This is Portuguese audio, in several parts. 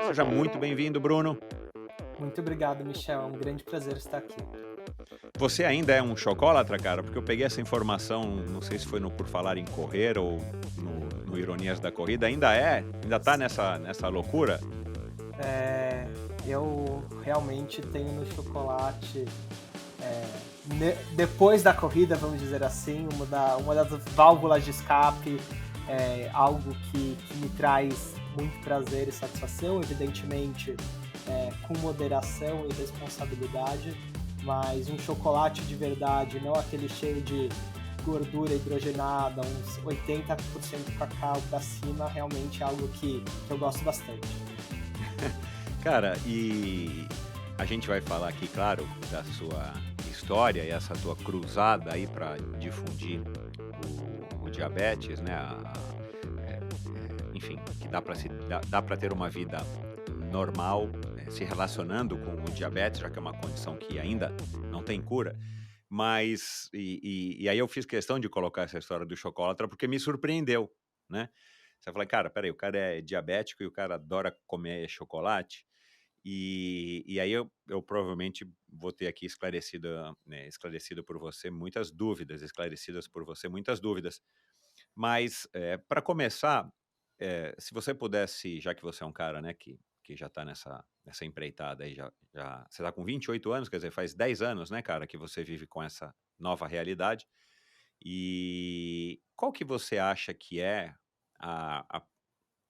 Seja muito bem-vindo, Bruno. Muito obrigado, Michel. É um grande prazer estar aqui. Você ainda é um chocólatra, cara? Porque eu peguei essa informação, não sei se foi no Por Falar em Correr ou no Ironias da Corrida. Ainda é? Ainda tá nessa loucura? Eu realmente tenho no chocolate, depois da corrida, vamos dizer assim, uma das válvulas de escape, algo que me traz muito prazer e satisfação, evidentemente, com moderação e responsabilidade, mas um chocolate de verdade, não aquele cheio de gordura hidrogenada, uns 80% cacau para cima, realmente é algo que eu gosto bastante. Cara, e a gente vai falar aqui, claro, da sua história e essa tua cruzada aí para difundir o diabetes, né? Enfim, que dá para ter uma vida normal, se relacionando com o diabetes, já que é uma condição que ainda não tem cura. Mas, e aí eu fiz questão de colocar essa história do chocolate porque me surpreendeu, né? Você fala, cara, peraí, o cara é diabético e o cara adora comer chocolate. E aí eu provavelmente vou ter aqui esclarecido por você muitas dúvidas, esclarecidas por você muitas dúvidas. Mas, para começar, se você pudesse, já que você é um cara, né, que já está nessa empreitada aí, já você está com 28 anos, quer dizer, faz 10 anos, né, cara, que você vive com essa nova realidade. E qual que você acha que é a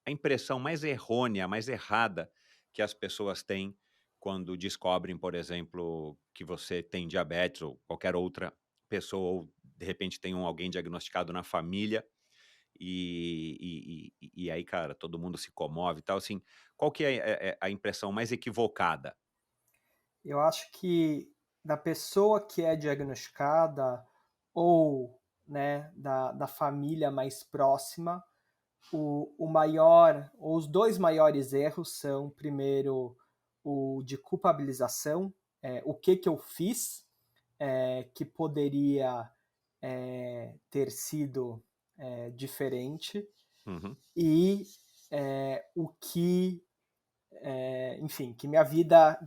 impressão mais errônea, mais errada que as pessoas têm quando descobrem, por exemplo, que você tem diabetes ou qualquer outra pessoa, ou de repente tem alguém diagnosticado na família, e aí, cara, todo mundo se comove e tal, assim, qual que é a impressão mais equivocada? Eu acho que da pessoa que é diagnosticada ou, né, da família mais próxima, o maior ou os 2 maiores erros são, primeiro, o de culpabilização, o que eu fiz, que poderia, ter sido, diferente, Uhum. e, o que enfim, que minha vida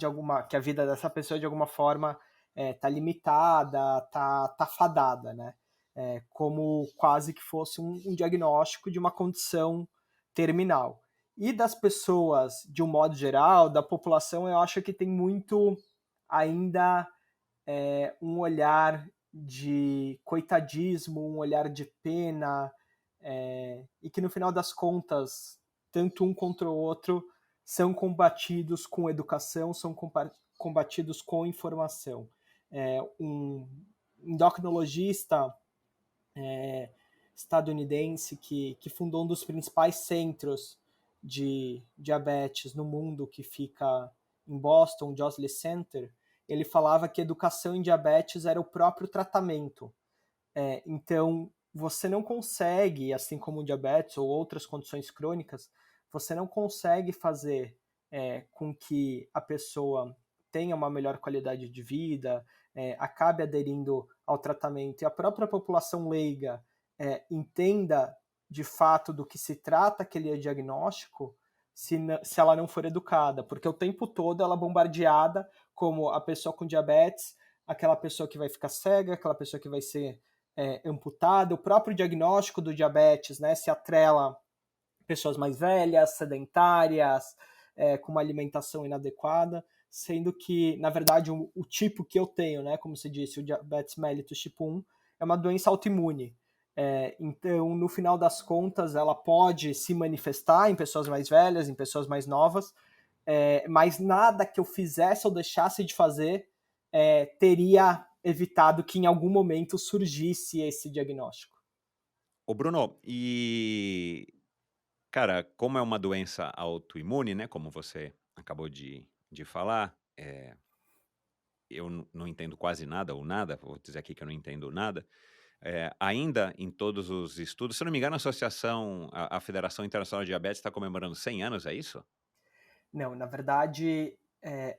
que a vida dessa pessoa de alguma forma tá limitada, tá fadada, né? Como quase que fosse um diagnóstico de uma condição terminal. E das pessoas, de um modo geral, da população, eu acho que tem muito ainda um olhar de coitadismo, um olhar de pena, e que no final das contas, tanto um contra o outro são combatidos com educação, são combatidos com informação. Um endocrinologista estadunidense que fundou um dos principais centros de diabetes no mundo, que fica em Boston, Josley Center, ele falava que educação em diabetes era o próprio tratamento. Então, você não consegue, assim como o diabetes ou outras condições crônicas, você não consegue fazer com que a pessoa tenha uma melhor qualidade de vida, acabe aderindo ao tratamento e a própria população leiga entenda de fato do que se trata aquele diagnóstico, se ela não for educada, porque o tempo todo ela é bombardeada como a pessoa com diabetes, aquela pessoa que vai ficar cega, aquela pessoa que vai ser amputada, o próprio diagnóstico do diabetes, né, se atrela a pessoas mais velhas, sedentárias, com uma alimentação inadequada, sendo que, na verdade, o tipo que eu tenho, né, como se disse, o diabetes mellitus tipo 1, é uma doença autoimune. Então, no final das contas, ela pode se manifestar em pessoas mais velhas, em pessoas mais novas, mas nada que eu fizesse ou deixasse de fazer teria evitado que em algum momento surgisse esse diagnóstico. Ô Bruno, cara, como é uma doença autoimune, né, como você acabou de falar, eu não entendo quase nada ou nada, vou dizer aqui que eu não entendo nada. Ainda em todos os estudos, se eu não me engano, a Federação Internacional de Diabetes está comemorando 100 anos, é isso? Não, na verdade,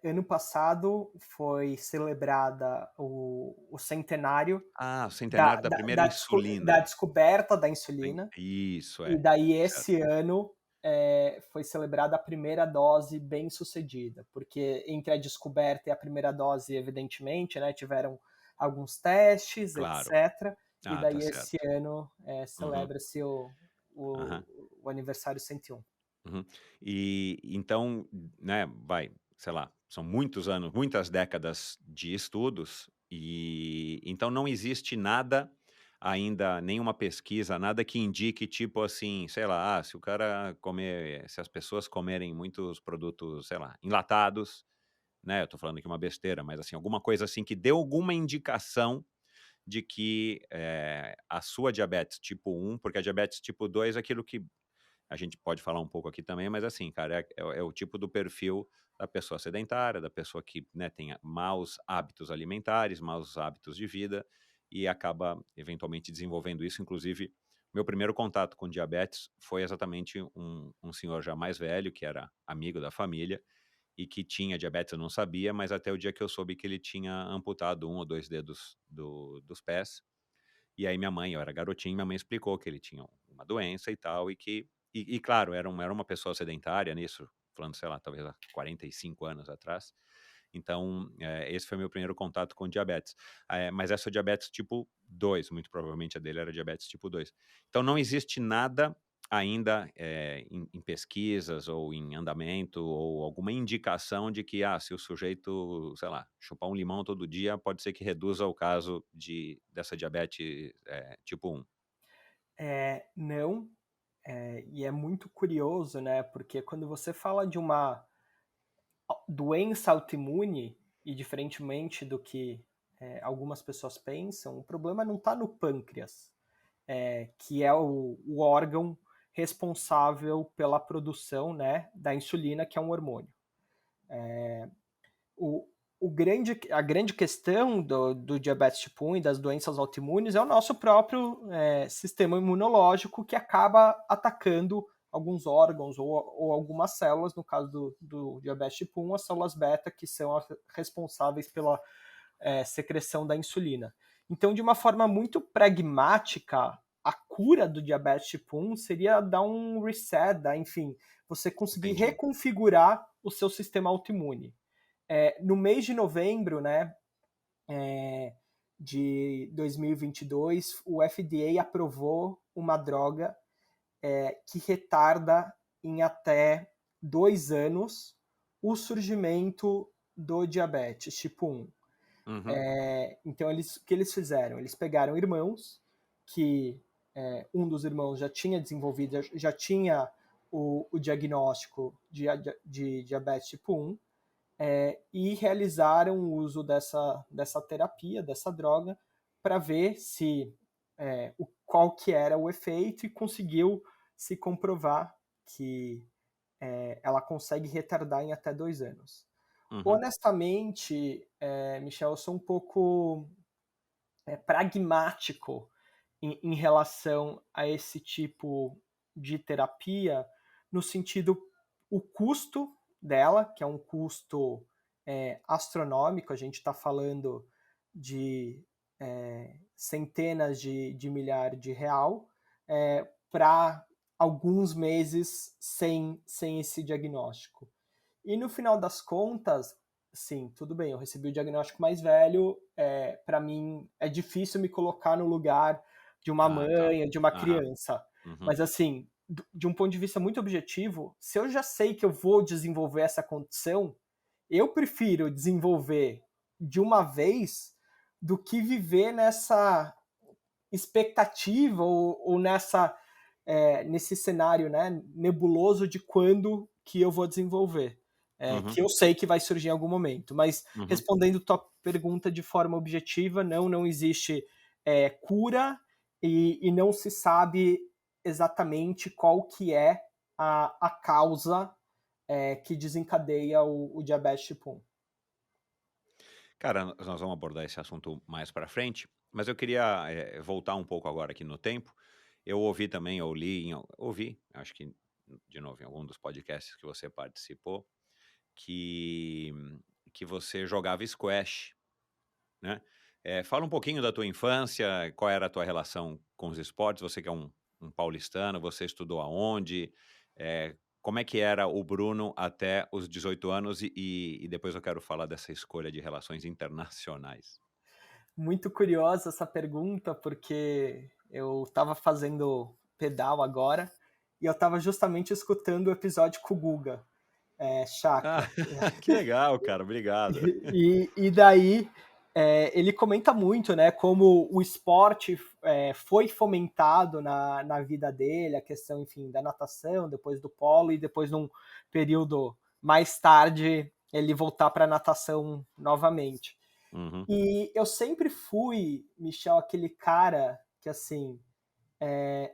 ano passado foi celebrada o centenário Ah, o da, centenário da da, primeira da, desco- da insulina. descoberta da insulina, Isso, e daí certo. esse ano foi celebrada a primeira dose bem sucedida, porque entre a descoberta e a primeira dose, evidentemente, né, tiveram alguns testes, Claro. etc. E Ah, tá daí esse certo. ano Uhum. celebra-se o, Aham. o aniversário 101. Uhum. E então, né, sei lá, são muitos anos, muitas décadas de estudos, e então não existe nada ainda, nenhuma pesquisa, nada que indique, tipo assim, sei lá, se o cara comer, se as pessoas comerem muitos produtos, sei lá, enlatados, né, eu tô falando aqui uma besteira, mas assim, alguma coisa assim que dê alguma indicação de que a sua diabetes tipo 1, porque a diabetes tipo 2 é aquilo que a gente pode falar um pouco aqui também, mas assim, cara, é o tipo do perfil da pessoa sedentária, da pessoa que, né, tem maus hábitos alimentares, maus hábitos de vida e acaba eventualmente desenvolvendo isso. Inclusive, meu primeiro contato com diabetes foi exatamente um senhor já mais velho, que era amigo da família e que tinha diabetes, eu não sabia, mas até o dia que eu soube que ele tinha amputado um ou dois dedos dos pés. E aí minha mãe, eu era garotinho, minha mãe explicou que ele tinha uma doença e tal, e que claro, era uma pessoa sedentária nisso, falando, sei lá, talvez há 45 anos atrás. Então, esse foi meu primeiro contato com diabetes. Mas essa é diabetes tipo 2, muito provavelmente a dele era diabetes tipo 2. Então não existe nada ainda, em pesquisas ou em andamento ou alguma indicação de que, se o sujeito, sei lá, chupar um limão todo dia, pode ser que reduza o caso dessa diabetes, tipo 1. Não, e é muito curioso, né? Porque quando você fala de uma doença autoimune, e diferentemente do que algumas pessoas pensam, o problema não está no pâncreas, que é o órgão responsável pela produção, né, da insulina, que é um hormônio. O, a grande questão do diabetes tipo 1 e das doenças autoimunes é o nosso próprio sistema imunológico, que acaba atacando alguns órgãos ou algumas células, no caso do diabetes tipo 1, as células beta, que são as responsáveis pela secreção da insulina. Então, de uma forma muito pragmática, a cura do diabetes tipo 1 seria dar um reset, enfim, você conseguir Entendi. reconfigurar o seu sistema autoimune. No mês de novembro, né, de 2022, o FDA aprovou uma droga que retarda em até 2 anos o surgimento do diabetes tipo 1. Uhum. Então, o que eles fizeram? Eles pegaram irmãos que um dos irmãos já tinha desenvolvido, já tinha o diagnóstico de diabetes tipo 1, e realizaram o uso dessa terapia, dessa droga, para ver qual que era o efeito, e conseguiu se comprovar que ela consegue retardar em até 2 anos. Uhum. Honestamente, Michel, eu sou um pouco pragmático em relação a esse tipo de terapia, no sentido, o custo dela, que é um custo astronômico, a gente está falando de centenas de milhares de real, para alguns meses sem esse diagnóstico. E no final das contas, sim, tudo bem, eu recebi o diagnóstico mais velho, para mim é difícil me colocar no lugar de uma Ah, tá. mãe, de uma Aham. criança. Uhum. Mas assim, de um ponto de vista muito objetivo, se eu já sei que eu vou desenvolver essa condição, eu prefiro desenvolver de uma vez do que viver nessa expectativa ou nesse cenário, né, nebuloso de quando que eu vou desenvolver. Uhum. Que eu sei que vai surgir em algum momento. Mas Uhum. respondendo tua pergunta de forma objetiva, não existe cura, e não se sabe exatamente qual que é a causa que desencadeia o diabetes tipo 1. Cara, nós vamos abordar esse assunto mais para frente, mas eu queria, voltar um pouco agora aqui no tempo. Eu ouvi também, eu li, ouvi, acho que de novo em algum dos podcasts que você participou, que que você jogava squash, né? Fala um pouquinho da tua infância, qual era a tua relação com os esportes? Você que é um paulistano, você estudou aonde? Como é que era o Bruno até os 18 anos e depois eu quero falar dessa escolha de relações internacionais. Muito curiosa essa pergunta, porque eu estava fazendo pedal agora e eu estava justamente escutando o episódio com o Guga, Ah, Chakra. que legal, cara, obrigado. E daí ele comenta muito, né, como o esporte foi fomentado na vida dele, a questão, enfim, da natação, depois do polo e depois num período mais tarde ele voltar para a natação novamente. Uhum, E eu sempre fui, Michel, aquele cara que, assim,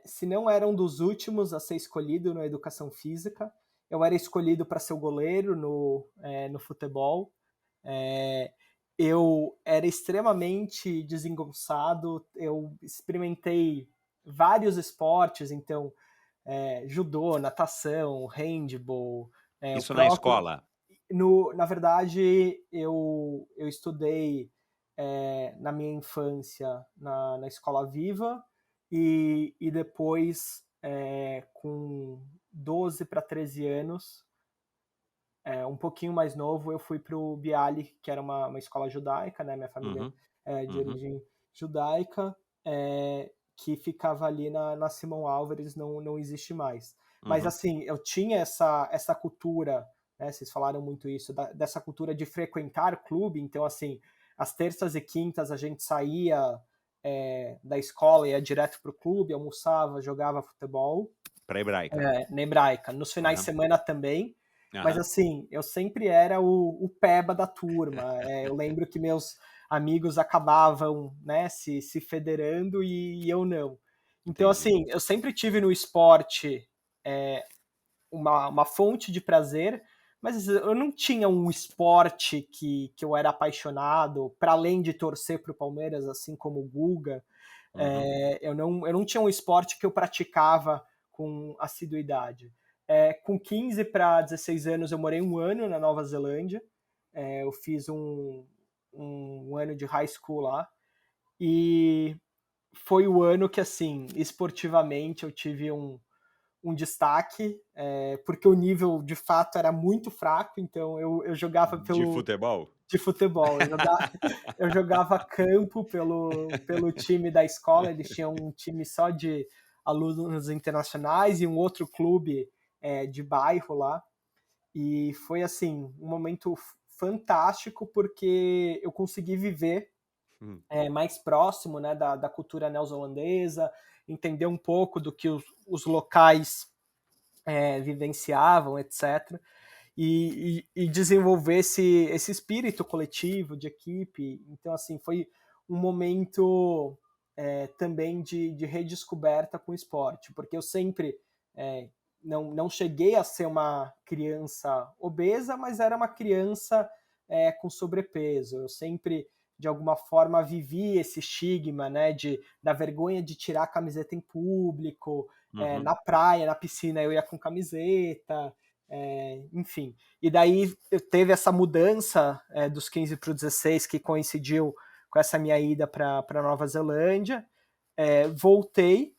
se não era um dos últimos a ser escolhido na educação física, eu era escolhido para ser o goleiro no futebol. É, eu era extremamente desengonçado, eu experimentei vários esportes, então, judô, natação, handball, o isso na próprio escola? na verdade, eu estudei na minha infância na Escola Viva e depois, com 12 para 13 anos, um pouquinho mais novo, eu fui para o Bialy, que era uma escola judaica, né? Minha família Uhum, é de uhum, origem judaica, que ficava ali na Simão Álvares, não existe mais. Mas uhum. assim, eu tinha essa cultura, né? Vocês falaram muito isso, dessa cultura de frequentar clube, então assim, às terças e quintas a gente saía da escola, ia direto para o clube, almoçava, jogava futebol, Pra hebraica. na hebraica. Nos finais de Aham, semana também, mas aham, assim, eu sempre era o peba da turma. Eu lembro que meus amigos acabavam, né, se federando e eu não. Então, entendi. assim, eu sempre tive no esporte uma fonte de prazer, mas eu não tinha um esporte que eu era apaixonado, para além de torcer para o Palmeiras, assim como o Guga. Uhum, Eu não tinha um esporte que eu praticava com assiduidade. Com 15 para 16 anos, eu morei um ano na Nova Zelândia. Eu fiz um ano de high school lá. E foi o ano que, assim, esportivamente, eu tive um destaque, porque o nível de fato era muito fraco, então eu jogava de futebol? de futebol, eu jogava campo pelo time da escola, eles tinham um time só de alunos internacionais e um outro clube de bairro lá, e foi assim, um momento fantástico porque eu consegui viver Hum, mais próximo, né, da cultura neozelandesa, entender um pouco do que os locais vivenciavam, etc. E desenvolver esse espírito coletivo, de equipe. Então, assim, foi um momento também de redescoberta com o esporte, porque eu sempre não cheguei a ser uma criança obesa, mas era uma criança com sobrepeso. Eu sempre, de alguma forma, vivi esse estigma, né, da vergonha de tirar a camiseta em público, uhum. na praia, na piscina, eu ia com camiseta, enfim. E daí eu teve essa mudança dos 15 para o 16, que coincidiu com essa minha ida para Nova Zelândia. Voltei,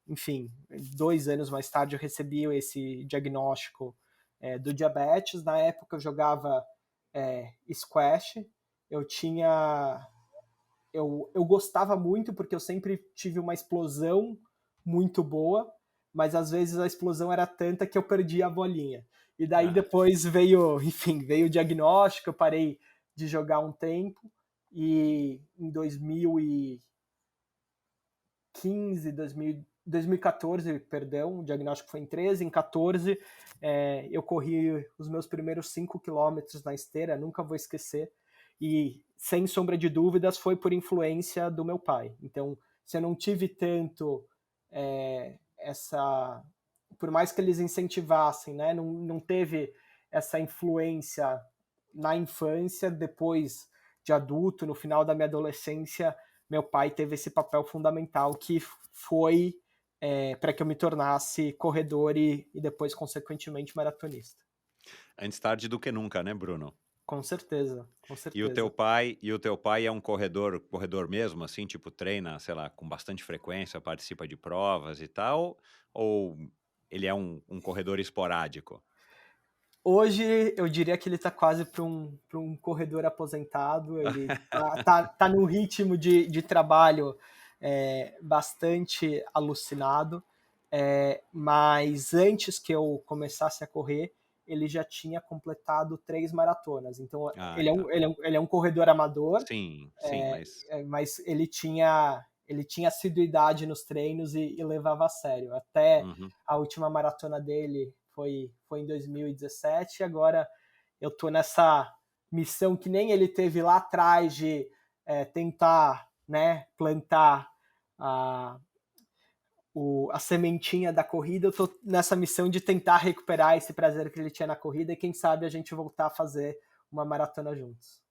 enfim, 2 anos mais tarde eu recebi esse diagnóstico do diabetes. Na época eu jogava squash, eu tinha eu gostava muito porque eu sempre tive uma explosão muito boa, mas às vezes a explosão era tanta que eu perdia a bolinha. E daí Ah, depois veio, enfim, veio o diagnóstico, eu parei de jogar um tempo e em 2014, perdão, o diagnóstico foi em 13, em 14 eu corri os meus primeiros 5 quilômetros na esteira, nunca vou esquecer, e sem sombra de dúvidas foi por influência do meu pai. Então, se eu não tive tanto essa, por mais que eles incentivassem, né, não teve essa influência na infância, depois de adulto, no final da minha adolescência, meu pai teve esse papel fundamental que foi para que eu me tornasse corredor e depois, consequentemente, maratonista. antes tarde do que nunca, né, Bruno? Com certeza, com E o teu certeza. pai e o teu pai é um corredor mesmo, assim, tipo, treina, sei lá, com bastante frequência, participa de provas e tal? Ou ele é um corredor esporádico? Hoje eu diria que ele está quase para um corredor aposentado, ele tá num ritmo de trabalho bastante alucinado, mas antes que eu começasse a correr, ele já tinha completado 3 maratonas, então Ah, tá. ele é um corredor amador, Sim, sim, mas mas ele tinha assiduidade nos treinos e levava a sério. Até uhum. a última maratona dele foi em 2017, e agora eu tô nessa missão que nem ele teve lá atrás de tentar, né, plantar a, a sementinha da corrida. Eu tô nessa missão de tentar recuperar esse prazer que ele tinha na corrida e quem sabe a gente voltar a fazer uma maratona juntos.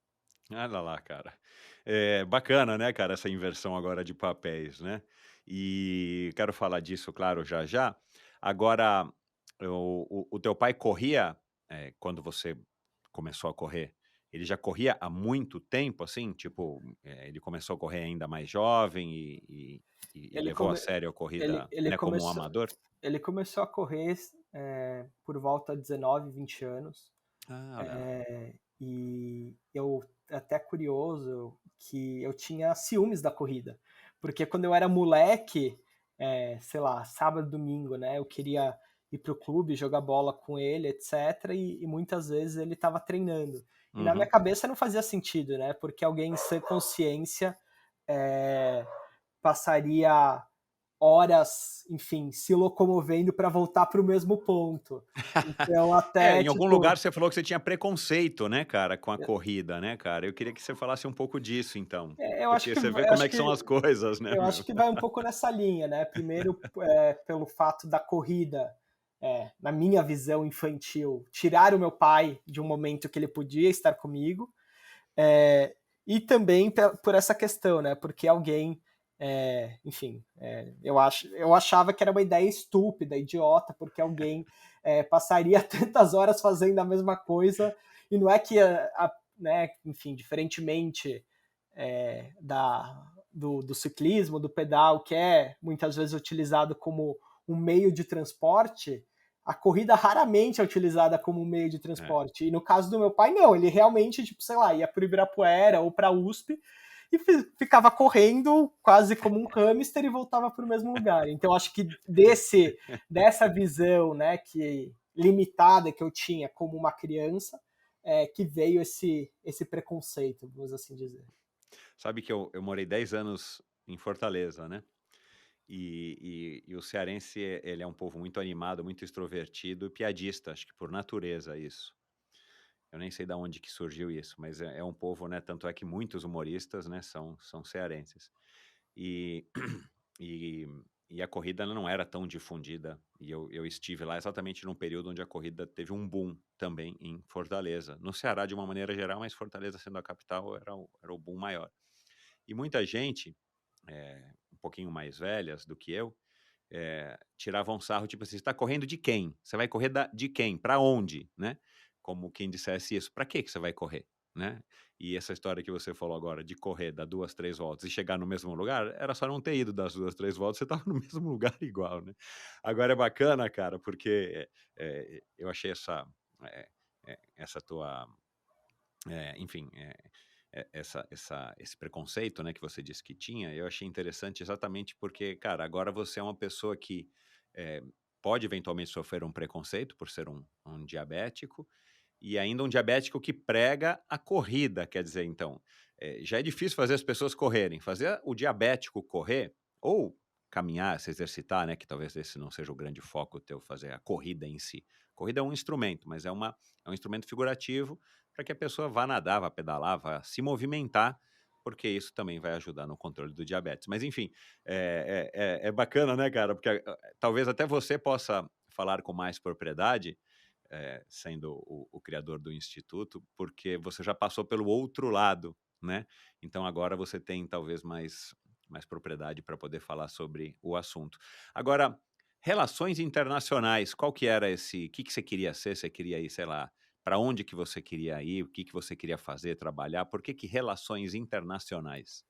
Olha lá, cara. É bacana, né, cara, essa inversão agora de papéis, né. E quero falar disso, claro, já já. Agora, o teu pai corria, quando você começou a correr, ele já corria há muito tempo, assim? Tipo, ele começou a correr ainda mais jovem e Ele, levou a come, sério a corrida, ele, né, como um começou, amador? ele começou a correr por volta de 19, 20 anos. Ah, olha lá. E eu até curioso que eu tinha ciúmes da corrida, porque quando eu era moleque, sei lá, sábado, domingo, né, eu queria ir pro clube, jogar bola com ele, etc. E muitas vezes ele estava treinando. E na minha Uhum. cabeça não fazia sentido, né? Porque alguém sem consciência é, passaria horas, enfim, se locomovendo para voltar para o mesmo ponto. Então, É, até em algum lugar tipo, você falou que você tinha preconceito, né, cara, com a corrida, né, cara. Eu queria que você falasse um pouco disso então, eu acho porque que você vê eu como acho é que são que as coisas, né, eu meu. acho que vai um pouco nessa linha, né? Primeiro, pelo fato da corrida, na minha visão infantil, tirar o meu pai de um momento que ele podia estar comigo, e também por essa questão, né? Porque alguém, enfim, eu achava que era uma ideia estúpida, idiota, porque alguém passaria tantas horas fazendo a mesma coisa e não é que, né, enfim, diferentemente do ciclismo, do pedal, que é muitas vezes utilizado como um meio de transporte, a corrida raramente é utilizada como um meio de É. transporte. E no caso do meu pai, não. Ele realmente, tipo, sei lá, ia para o Ibirapuera ou para a USP e ficava correndo quase como um hamster e voltava para o mesmo lugar. Então, acho que dessa visão, né, que limitada que eu tinha como uma criança, que veio esse preconceito, vamos assim dizer. Sabe que eu morei 10 anos em Fortaleza, né, e o cearense, ele é um povo muito animado, muito extrovertido e piadista, acho que por natureza isso. Eu nem sei da onde que surgiu isso, mas é um povo, né, tanto é que muitos humoristas, né, são cearenses. E e e a corrida ela não era tão difundida, e eu estive lá exatamente num período onde a corrida teve um boom também em Fortaleza. No Ceará de uma maneira geral, mas Fortaleza sendo a capital era o boom maior. E muita gente, um pouquinho mais velhas do que eu, tiravam sarro, tipo assim: "Você está correndo de quem? Você vai correr de quem? Para onde?", né. Como quem dissesse isso: "Para que você vai correr?", né. E essa história que você falou agora de correr, dar 2, 3 voltas e chegar no mesmo lugar, era só não ter ido das 2, 3 voltas, você estava no mesmo lugar igual, né. Agora é bacana, cara, porque, eu achei essa tua, enfim, esse preconceito, né, que você disse que tinha, eu achei interessante exatamente porque, cara, agora você é uma pessoa que eh, pode eventualmente sofrer um preconceito por ser um diabético, e ainda um diabético que prega a corrida, quer dizer, então, já é difícil fazer as pessoas correrem, fazer o diabético correr, ou caminhar, se exercitar, né, que talvez esse não seja o grande foco teu, fazer a corrida em si. Corrida é um instrumento, mas é um instrumento figurativo para que a pessoa vá nadar, vá pedalar, vá se movimentar, porque isso também vai ajudar no controle do diabetes. Mas enfim, é bacana, né, cara? Porque talvez até você possa falar com mais propriedade, sendo o criador do instituto, porque você já passou pelo outro lado, né? Então agora você tem talvez mais propriedade para poder falar sobre o assunto. Agora, relações internacionais, qual que era esse, o que que você queria ser? Você queria ir, sei lá, para onde que você queria ir? O que que você queria fazer, trabalhar? Por que que relações internacionais?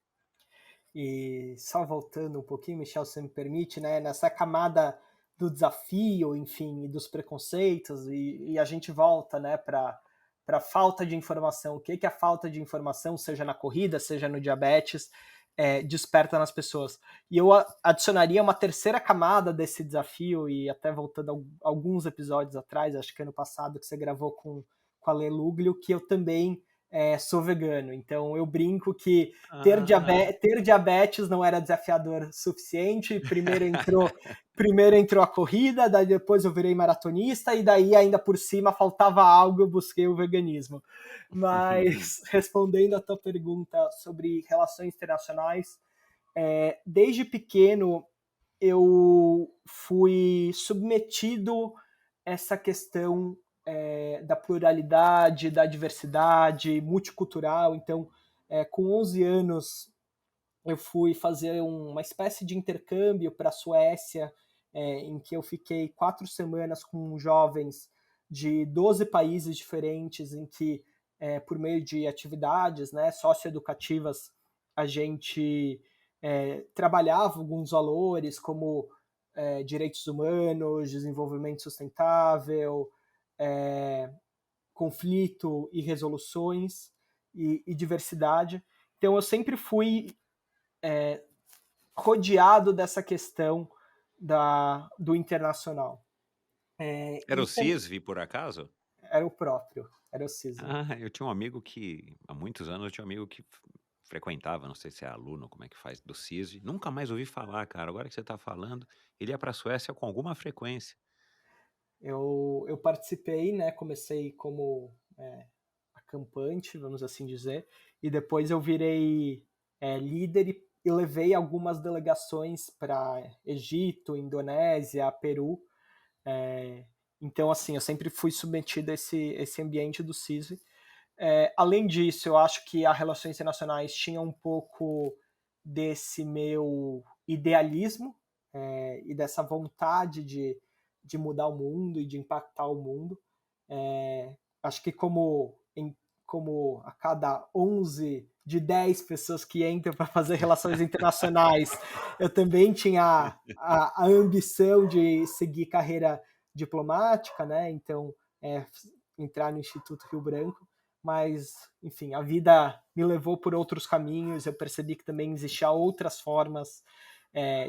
E só voltando um pouquinho, Michel, se me permite, né? Nessa camada do desafio, enfim, e dos preconceitos, e a gente volta, né, para falta de informação. O que a falta de informação, seja na corrida, seja no diabetes, desperta nas pessoas. E eu adicionaria uma terceira camada desse desafio, e até voltando a alguns episódios atrás, acho que ano passado, que você gravou com a Lê Luglio, que eu também sou vegano. Então eu brinco que ter diabetes não era desafiador suficiente. Primeiro entrou a corrida, daí depois eu virei maratonista, e daí ainda por cima faltava algo, eu busquei o veganismo. Mas respondendo a tua pergunta sobre relações internacionais, desde pequeno eu fui submetido a essa questão da pluralidade, da diversidade, multicultural. Então, com 11 anos, eu fui fazer uma espécie de intercâmbio para a Suécia, em que eu fiquei 4 semanas com jovens de 12 países diferentes, em que, por meio de atividades, né, socioeducativas, a gente trabalhava alguns valores como direitos humanos, desenvolvimento sustentável, conflito e resoluções, e diversidade. Então eu sempre fui rodeado dessa questão do internacional. Era o CISV, por acaso? Era o próprio, era o CISV. Eu tinha um amigo que, há muitos anos, eu tinha um amigo que frequentava, não sei se é aluno, como é que faz, do CISV. Nunca mais ouvi falar, cara. Agora que você tá falando, ele ia pra Suécia com alguma frequência. Eu participei, né? Comecei como acampante, vamos assim dizer, e depois eu virei líder e levei algumas delegações para Egito, Indonésia, Peru. Então, assim, eu sempre fui submetido a esse ambiente do CISV. Além disso, eu acho que as relações internacionais tinham um pouco desse meu idealismo e dessa vontade de mudar o mundo e de impactar o mundo. Acho que como a cada 11 de 10 pessoas que entram para fazer relações internacionais, eu também tinha a ambição de seguir carreira diplomática, né? Então, entrar no Instituto Rio Branco, mas, enfim, a vida me levou por outros caminhos, eu percebi que também existiam outras formas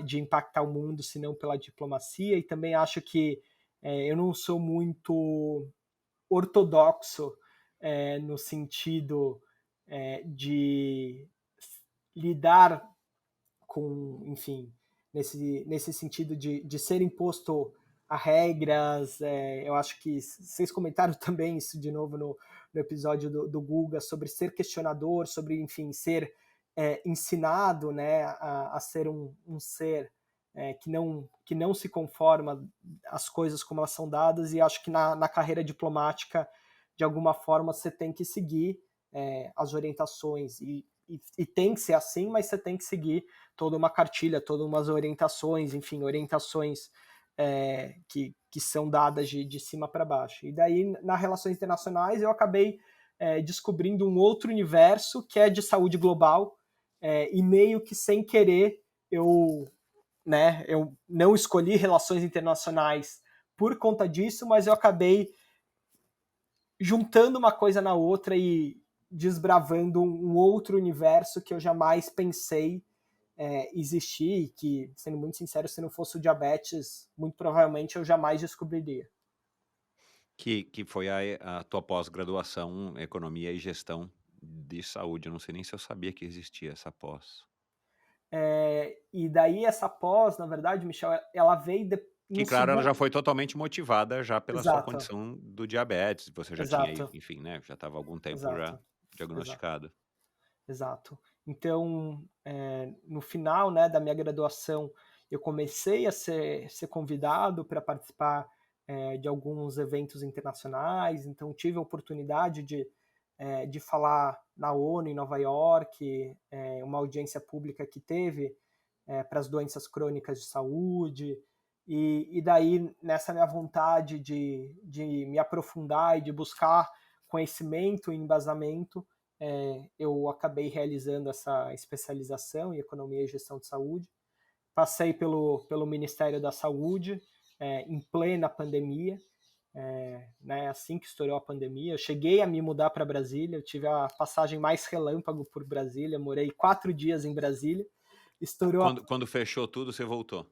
de impactar o mundo, senão pela diplomacia, e também acho que eu não sou muito ortodoxo no sentido de lidar com, enfim, nesse sentido de ser imposto a regras. Eu acho que vocês comentaram também isso de novo no episódio do Guga, sobre ser questionador, sobre, enfim, ser ensinado, né, a ser um ser que não se conforma às coisas como elas são dadas, e acho que na carreira diplomática, de alguma forma, você tem que seguir as orientações, e tem que ser assim, mas você tem que seguir toda uma cartilha, todas umas orientações, enfim, orientações que são dadas de cima para baixo. E daí, nas relações internacionais, eu acabei descobrindo um outro universo que é de saúde global, e meio que sem querer eu não escolhi relações internacionais por conta disso, mas eu acabei juntando uma coisa na outra e desbravando um outro universo que eu jamais pensei existir, e que, sendo muito sincero, se não fosse o diabetes, muito provavelmente eu jamais descobriria. Que foi a tua pós-graduação em Economia e Gestão de Saúde. Eu não sei nem se eu sabia que existia essa pós. E daí essa pós, na verdade, Michel, ela veio Que, no claro, ela já segundo... foi totalmente motivada já pela sua Exato, condição do diabetes. Você já tinha, exato, enfim, né, já estava há algum tempo já exato, exato. diagnosticado. Exato. Então, no final, né, da minha graduação, eu comecei a ser convidado para participar de alguns eventos internacionais. Então, tive a oportunidade de falar na ONU, em Nova York, uma audiência pública que teve para as doenças crônicas de saúde. E daí, nessa minha vontade de me aprofundar e de buscar conhecimento e embasamento, eu acabei realizando essa especialização em Economia e Gestão de Saúde. Passei pelo Ministério da Saúde, em plena pandemia, né, assim que estourou a pandemia. Eu cheguei a me mudar para Brasília, eu tive a passagem mais relâmpago por Brasília, morei 4 dias em Brasília, estourou a... Quando fechou tudo, você voltou?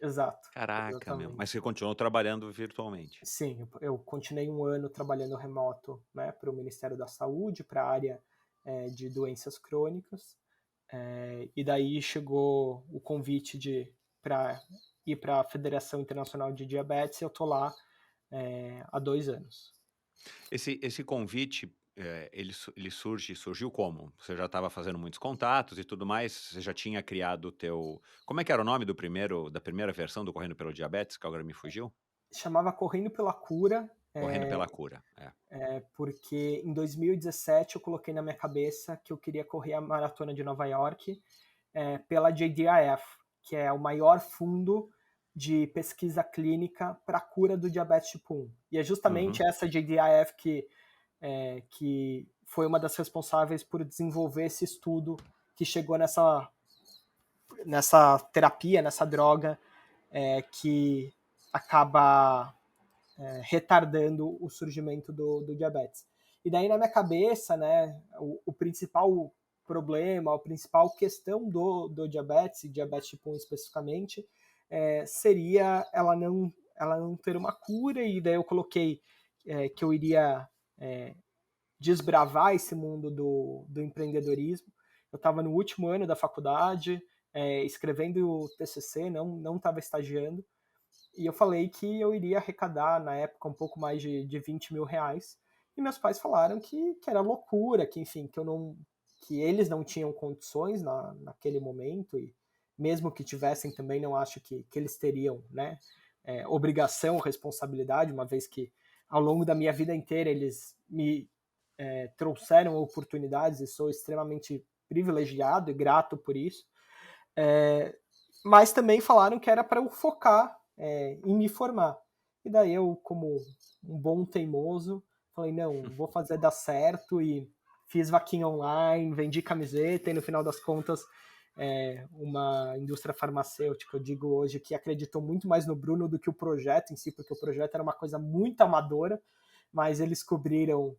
Exato, Caraca, meu, mas exatamente. você continuou trabalhando virtualmente? Sim, eu continuei um ano trabalhando remoto, né, para o Ministério da Saúde, para a área de doenças crônicas, e daí chegou o convite para ir para a Federação Internacional de Diabetes, e eu tô lá há 2 anos. Esse convite, ele surgiu como? Você já estava fazendo muitos contatos e tudo mais, você já tinha criado o teu como é que era o nome da primeira versão do Correndo pelo Diabetes, que agora me fugiu? Chamava Correndo pela Cura, Correndo pela Cura, é. porque em 2017 eu coloquei na minha cabeça que eu queria correr a Maratona de Nova York pela JDIF, que é o maior fundo de pesquisa clínica para a cura do diabetes tipo 1. E é justamente Uhum. essa JDIF que foi uma das responsáveis por desenvolver esse estudo que chegou nessa terapia, nessa droga que acaba retardando o surgimento do diabetes. E daí na minha cabeça, né, o principal problema, a principal questão do diabetes, e diabetes tipo 1 especificamente, seria ela não ter uma cura, e daí eu coloquei que eu iria desbravar esse mundo do empreendedorismo. Eu estava no último ano da faculdade, escrevendo o TCC, não estava estagiando, e eu falei que eu iria arrecadar, na época, um pouco mais de 20 mil reais. E meus pais falaram que era loucura, que enfim, que eles não tinham condições naquele momento, e mesmo que tivessem também, não acho que eles teriam, né, obrigação, responsabilidade, uma vez que ao longo da minha vida inteira eles me trouxeram oportunidades, e sou extremamente privilegiado e grato por isso. Mas também falaram que era para eu focar em me formar. E daí eu, como um bom teimoso, falei, não, vou fazer dar certo, e fiz vaquinha online, vendi camiseta, e no final das contas, uma indústria farmacêutica, eu digo hoje, que acreditou muito mais no Bruno do que o projeto em si, porque o projeto era uma coisa muito amadora, mas eles cobriram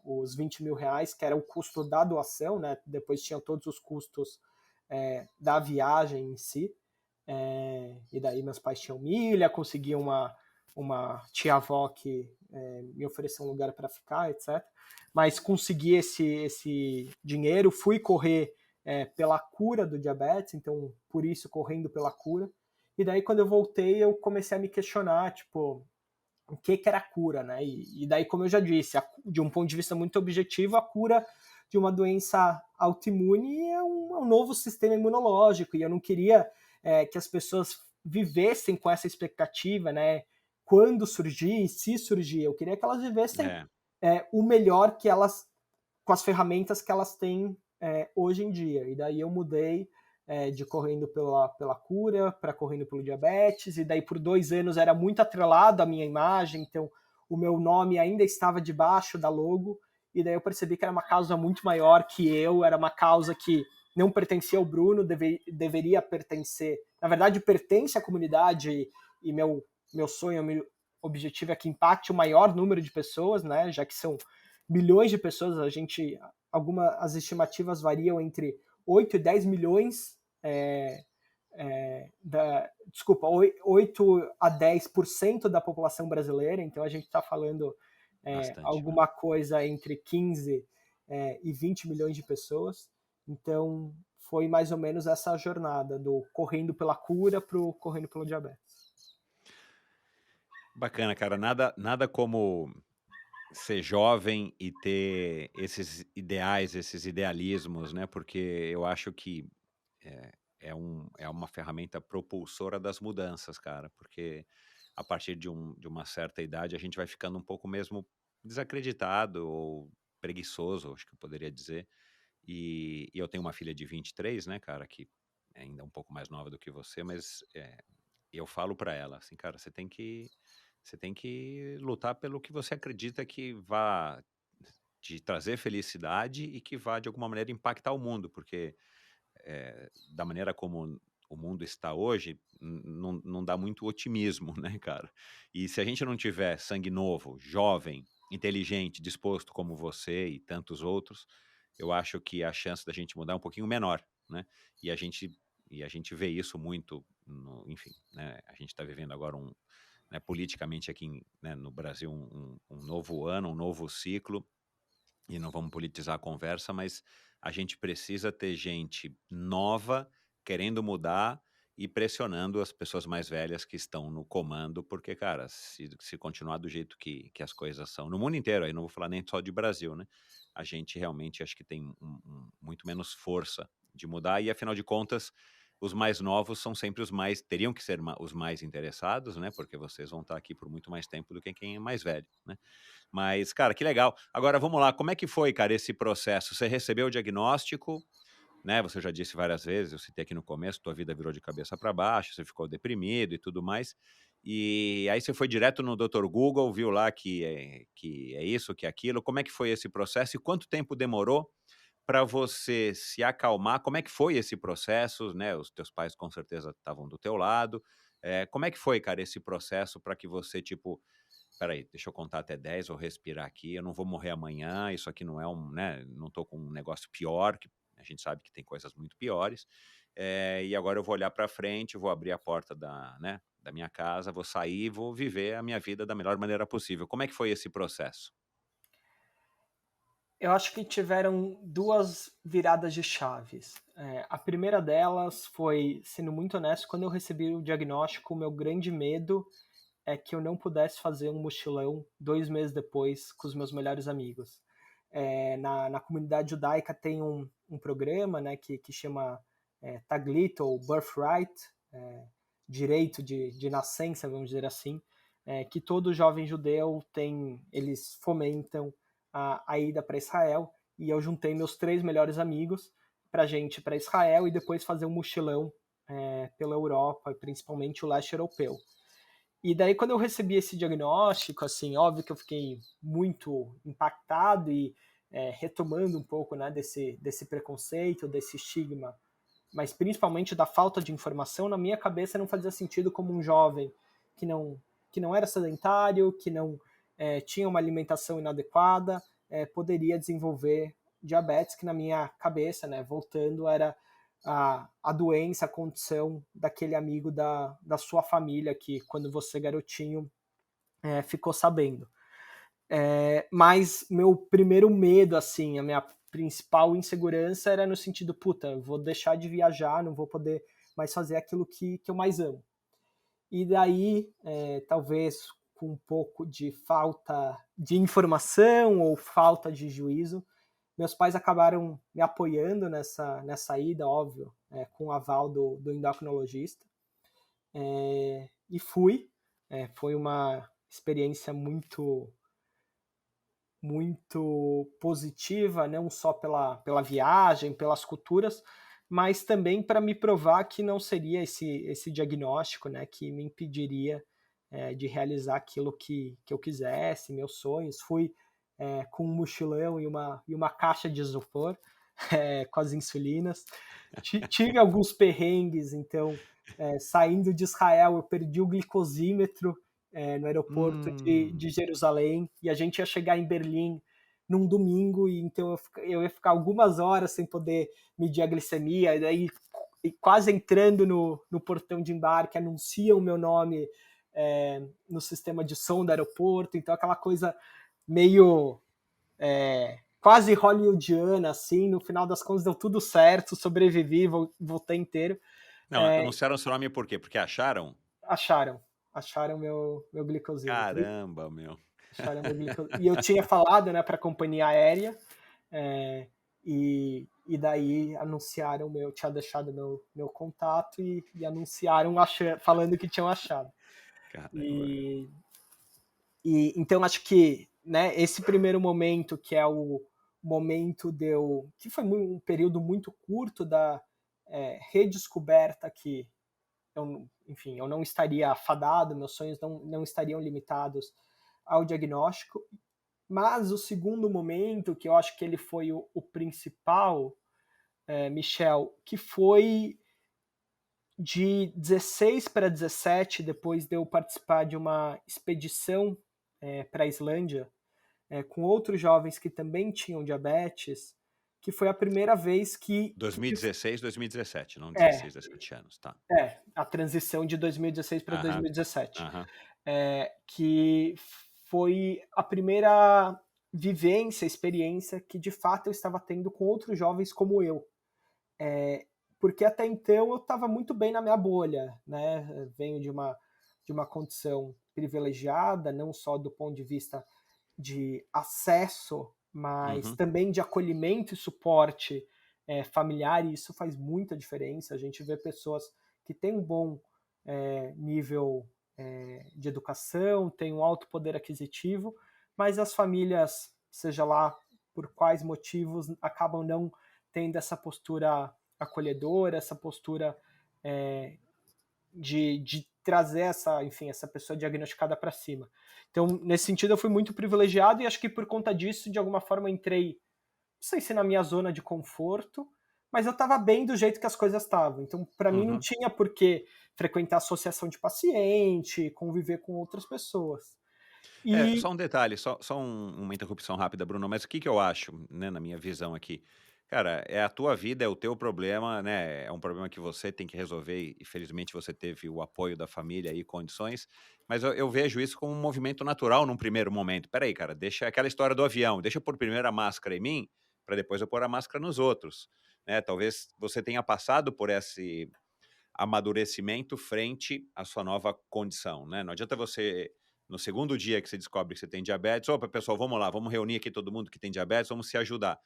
os 20 mil reais, que era o custo da doação, né? Depois tinham todos os custos da viagem em si. E daí meus pais tinham milha, consegui uma tia-avó que me ofereceu um lugar para ficar, etc. Mas consegui esse dinheiro, fui correr pela cura do diabetes, então por isso correndo pela cura. E daí quando eu voltei, eu comecei a me questionar, tipo, o que era a cura, né? E daí, como eu já disse, de um ponto de vista muito objetivo, a cura de uma doença autoimune é um novo sistema imunológico, e eu não queria que as pessoas vivessem com essa expectativa, né? Quando surgir, se surgir, eu queria que elas vivessem É. o melhor que elas, com as ferramentas que elas têm hoje em dia. E daí eu mudei de correndo pela cura para correndo pelo diabetes, e daí por 2 anos era muito atrelado à minha imagem, então o meu nome ainda estava debaixo da logo, e daí eu percebi que era uma causa muito maior que eu, era uma causa que não pertencia ao Bruno, deveria pertencer, na verdade pertence à comunidade, e meu sonho, meu objetivo é que impacte o maior número de pessoas, né, já que são milhões de pessoas, as estimativas variam entre 8 e 10 milhões, desculpa, 8 a 10% da população brasileira, então a gente está falando Bastante. alguma coisa entre 15 e 20 milhões de pessoas. Então foi mais ou menos essa jornada do correndo pela cura para o correndo pelo diabetes. Bacana, cara, nada como ser jovem e ter esses ideais, esses idealismos, né, porque eu acho que é é uma ferramenta propulsora das mudanças, cara, porque a partir de uma certa idade a gente vai ficando um pouco mesmo desacreditado ou preguiçoso, acho que eu poderia dizer. E eu tenho uma filha de 23, né, cara, que é ainda um pouco mais nova do que você, mas, eu falo pra ela, assim: "Cara, você tem que lutar pelo que você acredita que vá te trazer felicidade e que vá, de alguma maneira, impactar o mundo", porque, da maneira como o mundo está hoje, não dá muito otimismo, né, cara? E se a gente não tiver sangue novo, jovem, inteligente, disposto como você e tantos outros, eu acho que a chance da gente mudar é um pouquinho menor, né? E a gente, e a gente vê isso muito, enfim, né? A gente está vivendo agora né, politicamente aqui né, no Brasil um novo ano, um novo ciclo, e não vamos politizar a conversa, mas a gente precisa ter gente nova querendo mudar e pressionando as pessoas mais velhas que estão no comando, porque, cara, se continuar do jeito que as coisas são, no mundo inteiro, aí não vou falar nem só de Brasil, né? A gente realmente acho que tem muito menos força de mudar, e afinal de contas, os mais novos são sempre os mais, teriam que ser os mais interessados, né? Porque vocês vão estar aqui por muito mais tempo do que quem é mais velho, né? Mas, cara, que legal. Agora vamos lá, como é que foi, cara, esse processo? Você recebeu o diagnóstico, né? Você já disse várias vezes, eu citei aqui no começo, tua vida virou de cabeça para baixo, você ficou deprimido e tudo mais. E aí você foi direto no Dr. Google, viu lá que é isso, que é aquilo. Como é que foi esse processo e quanto tempo demorou para você se acalmar? Como é que foi esse processo, né? Os teus pais com certeza estavam do teu lado. Como é que foi, cara, esse processo para que você, tipo, peraí, deixa eu contar até 10, vou respirar aqui, eu não vou morrer amanhã, isso aqui não é né, não tô com um negócio pior, que a gente sabe que tem coisas muito piores, e agora eu vou olhar para frente, vou abrir a porta né, da minha casa, vou sair, vou viver a minha vida da melhor maneira possível. Como é que foi esse processo? Eu acho que tiveram duas viradas de chaves. A primeira delas foi, sendo muito honesto, quando eu recebi o diagnóstico, o meu grande medo é que eu não pudesse fazer um mochilão 2 meses depois com os meus melhores amigos. Na comunidade judaica tem um programa, né, que chama Taglit, ou Birthright, direito de nascença, vamos dizer assim, que todo jovem judeu tem, eles fomentam a ida para Israel, e eu juntei meus 3 melhores amigos para gente ir para Israel e depois fazer um mochilão pela Europa, principalmente o leste europeu. E daí, quando eu recebi esse diagnóstico, assim, óbvio que eu fiquei muito impactado e retomando um pouco, né, desse preconceito, desse estigma, mas principalmente da falta de informação, na minha cabeça não fazia sentido como um jovem que não, que não era sedentário, que não tinha uma alimentação inadequada, poderia desenvolver diabetes, que na minha cabeça, né, voltando, era a doença, a condição daquele amigo da sua família que, quando você garotinho, ficou sabendo. Mas meu primeiro medo, assim, a minha principal insegurança era no sentido, puta, vou deixar de viajar, não vou poder mais fazer aquilo que eu mais amo. E daí, talvez com um pouco de falta de informação ou falta de juízo, meus pais acabaram me apoiando nessa ida, óbvio, com o aval do endocrinologista. E fui. Foi uma experiência muito positiva, não só pela viagem, pelas culturas, mas também para me provar que não seria esse diagnóstico, né, que me impediria de realizar aquilo que eu quisesse, meus sonhos. Fui com um mochilão e uma caixa de isopor, com as insulinas. Tive alguns perrengues, então, saindo de Israel, eu perdi o glicosímetro no aeroporto de Hum. Jerusalém, e a gente ia chegar em Berlim num domingo, e então eu ia ficar algumas horas sem poder medir a glicemia, e daí quase entrando no portão de embarque, anunciam o meu nome no sistema de som do aeroporto, então aquela coisa meio quase hollywoodiana, assim. No final das contas deu tudo certo, sobrevivi, voltei inteiro. Não, anunciaram seu nome por quê? Porque acharam? Acharam meu glicosímetro. Caramba, meu. E eu tinha falado, né, para a companhia aérea, e daí anunciaram tinha deixado meu contato e anunciaram falando que tinham achado. Caramba, meu. E então acho que, né, esse primeiro momento, que é o momento que foi um período muito curto da redescoberta que enfim, eu não estaria fadado, meus sonhos não estariam limitados ao diagnóstico. Mas o segundo momento, que eu acho que ele foi o principal, Michel, que foi de 16 para 17, depois de eu participar de uma expedição para a Islândia, com outros jovens que também tinham diabetes, que foi a primeira vez que 2016, 2017, não é, 16, 17 anos, tá. a transição de 2016 para Aham, 2017, aham. que foi a primeira vivência, experiência que de fato eu estava tendo com outros jovens como eu. Porque até então eu estava muito bem na minha bolha, né? Eu venho de uma condição privilegiada, não só do ponto de vista de acesso, mas Uhum. também de acolhimento e suporte familiar, e isso faz muita diferença. A gente vê pessoas que têm um bom nível de educação, têm um alto poder aquisitivo, mas as famílias, seja lá por quais motivos, acabam não tendo essa postura acolhedora, essa postura de trazer essa, enfim, essa pessoa diagnosticada para cima. Então, nesse sentido, eu fui muito privilegiado e acho que por conta disso, de alguma forma, eu entrei, não sei se na minha zona de conforto, mas eu estava bem do jeito que as coisas estavam. Então, para mim, não Uhum. tinha por que frequentar associação de paciente, conviver com outras pessoas. E Só um detalhe, só uma interrupção rápida, Bruno, mas o que que eu acho, né, na minha visão aqui, cara, é a tua vida, é o teu problema, né, é um problema que você tem que resolver e felizmente você teve o apoio da família e condições, mas eu vejo isso como um movimento natural num primeiro momento. Espera aí, cara, deixa aquela história do avião, deixa eu pôr primeiro a máscara em mim, para depois eu pôr a máscara nos outros, né, talvez você tenha passado por esse amadurecimento frente à sua nova condição, né. Não adianta você, no segundo dia que você descobre que você tem diabetes: "Opa, pessoal, vamos lá, vamos reunir aqui todo mundo que tem diabetes, vamos se ajudar".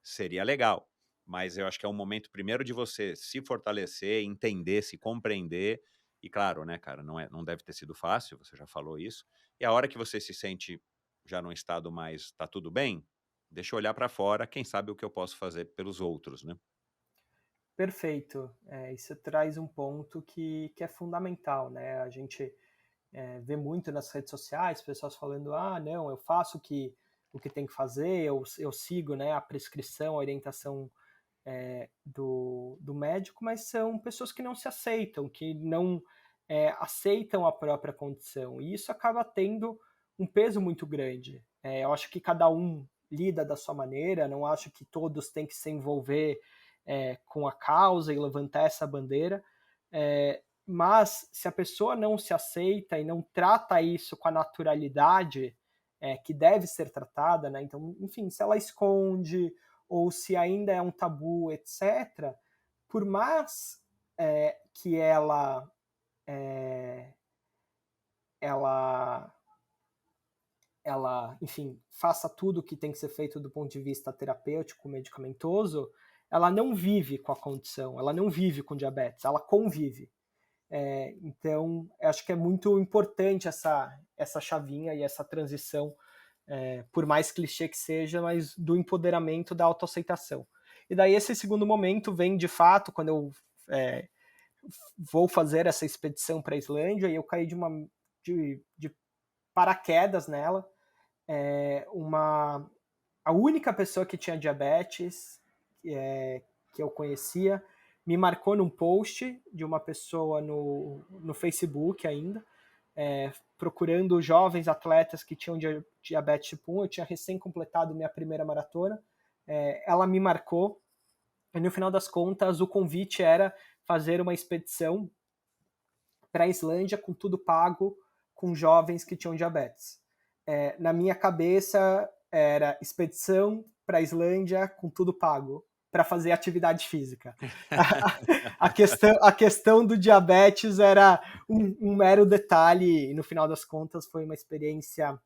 Seria legal, mas eu acho que é um momento primeiro de você se fortalecer, entender, se compreender e claro, né, cara, não deve ter sido fácil, você já falou isso, e a hora que você se sente já num estado mais "tá tudo bem", deixa eu olhar para fora, quem sabe o que eu posso fazer pelos outros, né. perfeito. Isso traz um ponto que é fundamental, né? A gente vê muito nas redes sociais pessoas falando: ah, não, eu faço o que tem que fazer, eu sigo, né, a prescrição, a orientação do médico, mas são pessoas que não se aceitam, que não aceitam a própria condição. E isso acaba tendo um peso muito grande. Eu acho que cada um lida da sua maneira, não acho que todos têm que se envolver com a causa e levantar essa bandeira. Mas se a pessoa não se aceita e não trata isso com a naturalidade que deve ser tratada, né? Então, enfim, se ela esconde ou se ainda é um tabu, etc., por mais que ela, enfim, faça tudo o que tem que ser feito do ponto de vista terapêutico, medicamentoso, ela não vive com a condição, ela não vive com diabetes, ela convive. Então, acho que é muito importante essa chavinha e essa transição, por mais clichê que seja, mas do empoderamento da autoaceitação. E daí esse segundo momento vem de fato quando eu vou fazer essa expedição para a Islândia e eu caí de paraquedas nela. A única pessoa que tinha diabetes que eu conhecia me marcou num post de uma pessoa no Facebook ainda, procurando jovens atletas que tinham diabetes tipo 1. Eu tinha recém completado minha primeira maratona. Ela me marcou e no final das contas o convite era fazer uma expedição para a Islândia com tudo pago, com jovens que tinham diabetes. Na minha cabeça era expedição para a Islândia com tudo pago, para fazer atividade física. A questão do diabetes era um mero detalhe, e no final das contas foi uma experiência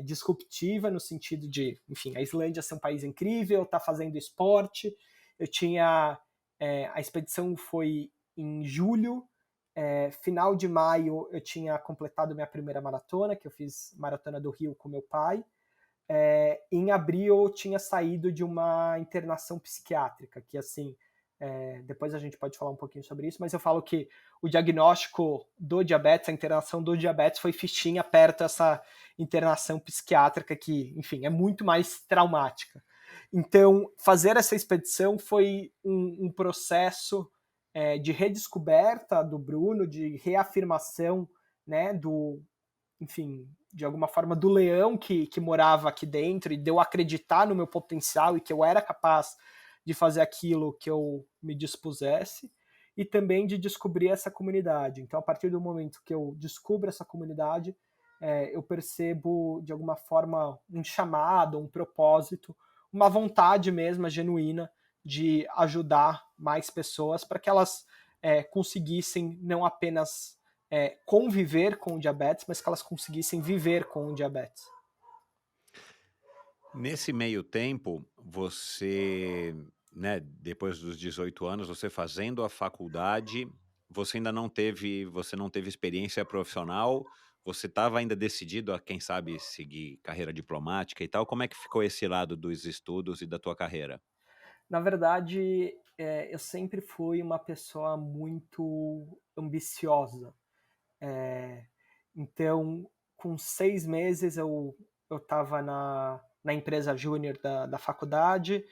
disruptiva, no sentido de, enfim, a Islândia ser um país incrível, tá fazendo esporte. Eu tinha. A expedição foi em julho, final de maio eu tinha completado minha primeira maratona, que eu fiz maratona do Rio com meu pai. Em abril eu tinha saído de uma internação psiquiátrica, que assim, depois a gente pode falar um pouquinho sobre isso, mas eu falo que o diagnóstico do diabetes, a internação do diabetes foi fichinha perto dessa internação psiquiátrica que, enfim, é muito mais traumática. Então, fazer essa expedição foi um processo de redescoberta do Bruno, de reafirmação, né, enfim, de alguma forma, do leão que morava aqui dentro, e de eu acreditar no meu potencial e que eu era capaz de fazer aquilo que eu me dispusesse, e também de descobrir essa comunidade. Então, a partir do momento que eu descubro essa comunidade, eu percebo, de alguma forma, um chamado, um propósito, uma vontade mesmo, genuína, de ajudar mais pessoas para que elas conseguissem não apenas conviver com o diabetes, mas que elas conseguissem viver com o diabetes. Nesse meio tempo, você, né, depois dos 18 anos, você fazendo a faculdade, você não teve experiência profissional, você estava ainda decidido a, quem sabe, seguir carreira diplomática e tal, como é que ficou esse lado dos estudos e da tua carreira? Na verdade, eu sempre fui uma pessoa muito ambiciosa. Então, com 6 meses, eu estava na empresa júnior da faculdade,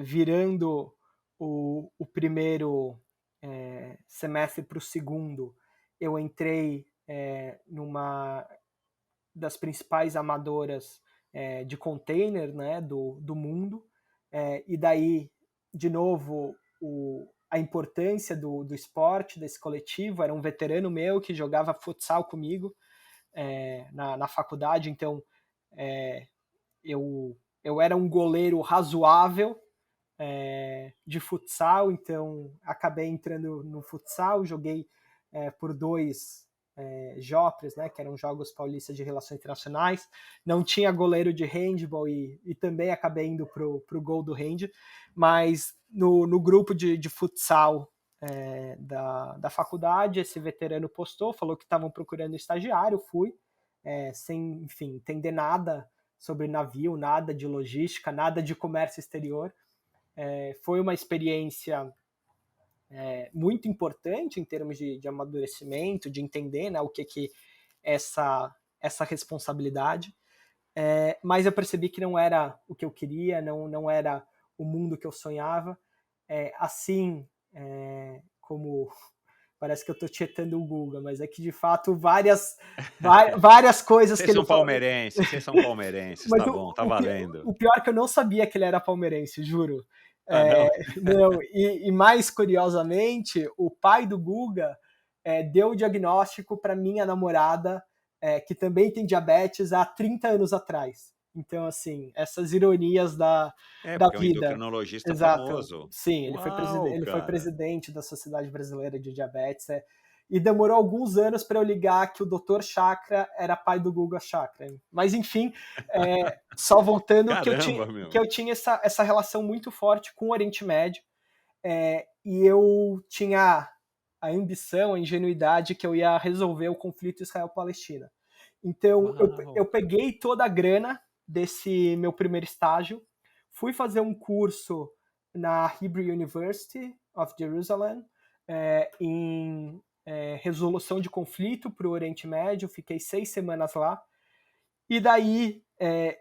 virando o primeiro semestre para o segundo, eu entrei numa das principais amadoras de container, né, do mundo, e daí, de novo, a importância do esporte, desse coletivo. Era um veterano meu que jogava futsal comigo na faculdade, então eu era um goleiro razoável de futsal, então acabei entrando no futsal, joguei por 2 JOPRs, né, que eram Jogos Paulistas de Relações Internacionais. Não tinha goleiro de handball e também acabei indo pro gol do hand, mas no grupo de futsal da faculdade, esse veterano postou, falou que estavam procurando estagiário, fui, sem, enfim, entender nada sobre navio, nada de logística, nada de comércio exterior. Foi uma experiência muito importante em termos de amadurecimento, de entender, né, o que essa responsabilidade, mas eu percebi que não era o que eu queria, não era o mundo que eu sonhava. Assim como parece que eu estou tietando o Guga, mas é que de fato várias coisas que Vocês ele são falou. palmeirenses, Mas tá bom, tá valendo. o pior é que eu não sabia que ele era palmeirense, juro. Ah, não? Não, e mais curiosamente, o pai do Guga deu o diagnóstico para minha namorada, que também tem diabetes, há 30 anos atrás. Então, assim, essas ironias É, da porque é um vida. endocrinologista Exato. famoso. Sim, Uau, ele foi cara. presidente da Sociedade Brasileira de Diabetes. E demorou alguns anos para eu ligar que o Dr. Chakra era pai do Guga Chakra. Mas, enfim, só voltando Caramba, que meu. eu tinha essa relação muito forte com o Oriente Médio, e eu tinha a ambição, a ingenuidade que eu ia resolver o conflito Israel-Palestina. Então, Uau, eu cara. peguei toda a grana desse meu primeiro estágio, fui fazer um curso na Hebrew University of Jerusalem, em resolução de conflito para o Oriente Médio, fiquei 6 semanas lá, e daí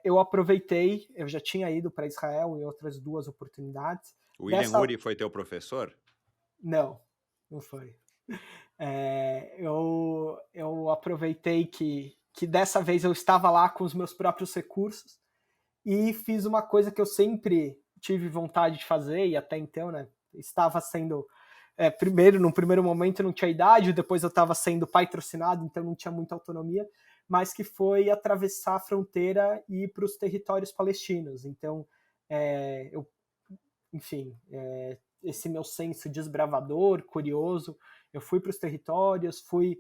eu aproveitei, eu já tinha ido para Israel em outras 2 oportunidades. O William Dessa Ury foi teu professor? não foi. Eu aproveitei que dessa vez eu estava lá com os meus próprios recursos e fiz uma coisa que eu sempre tive vontade de fazer, e até então, né, estava sendo num primeiro momento eu não tinha idade, depois eu estava sendo patrocinado, então não tinha muita autonomia, mas que foi atravessar a fronteira e ir para os territórios palestinos. Então, eu, enfim, esse meu senso desbravador, curioso, eu fui para os territórios, fui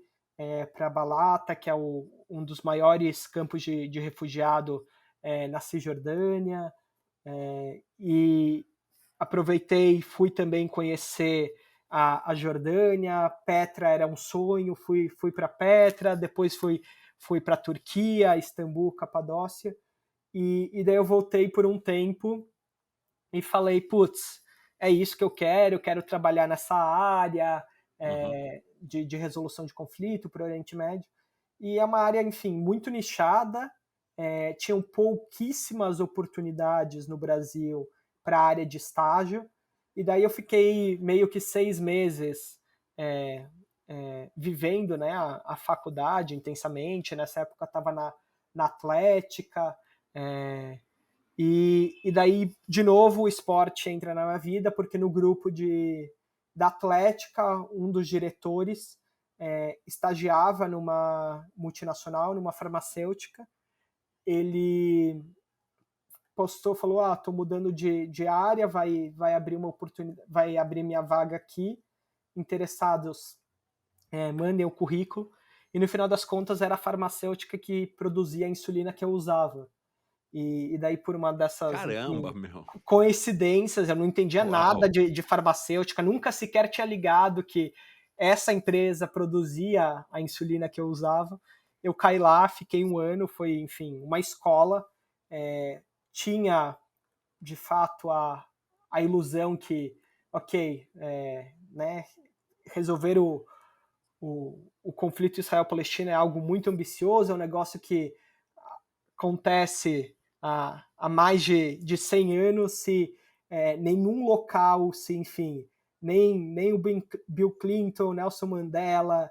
para Balata, que é um dos maiores campos de refugiado na Cisjordânia, e aproveitei, fui também conhecer a Jordânia. Petra era um sonho, fui para Petra, depois fui para Turquia, Istambul, Capadócia, e daí eu voltei por um tempo e falei, putz, é isso que eu quero trabalhar nessa área Uhum. de resolução de conflito para o Oriente Médio. E é uma área, enfim, muito nichada, tinham pouquíssimas oportunidades no Brasil para a área de estágio, E daí eu fiquei meio que 6 meses vivendo, né, a faculdade intensamente. Nessa época eu estava na Atlética, e daí, de novo, o esporte entra na minha vida, porque no grupo da Atlética, um dos diretores estagiava numa multinacional, numa farmacêutica. Ele postou, falou, tô mudando de área, vai abrir uma oportunidade, vai abrir minha vaga aqui, interessados, mandem o currículo. E no final das contas era a farmacêutica que produzia a insulina que eu usava. E daí, por uma dessas, Caramba, enfim, meu. coincidências, eu não entendia nada Uau. de farmacêutica, nunca sequer tinha ligado que essa empresa produzia a insulina que eu usava. Eu caí lá, fiquei um ano, foi, enfim, uma escola. Tinha, de fato, a ilusão que, ok, né, resolver o conflito Israel-Palestina é algo muito ambicioso, é um negócio que acontece há mais de 100 anos, se nenhum local, se, enfim, nem o Bill Clinton, Nelson Mandela,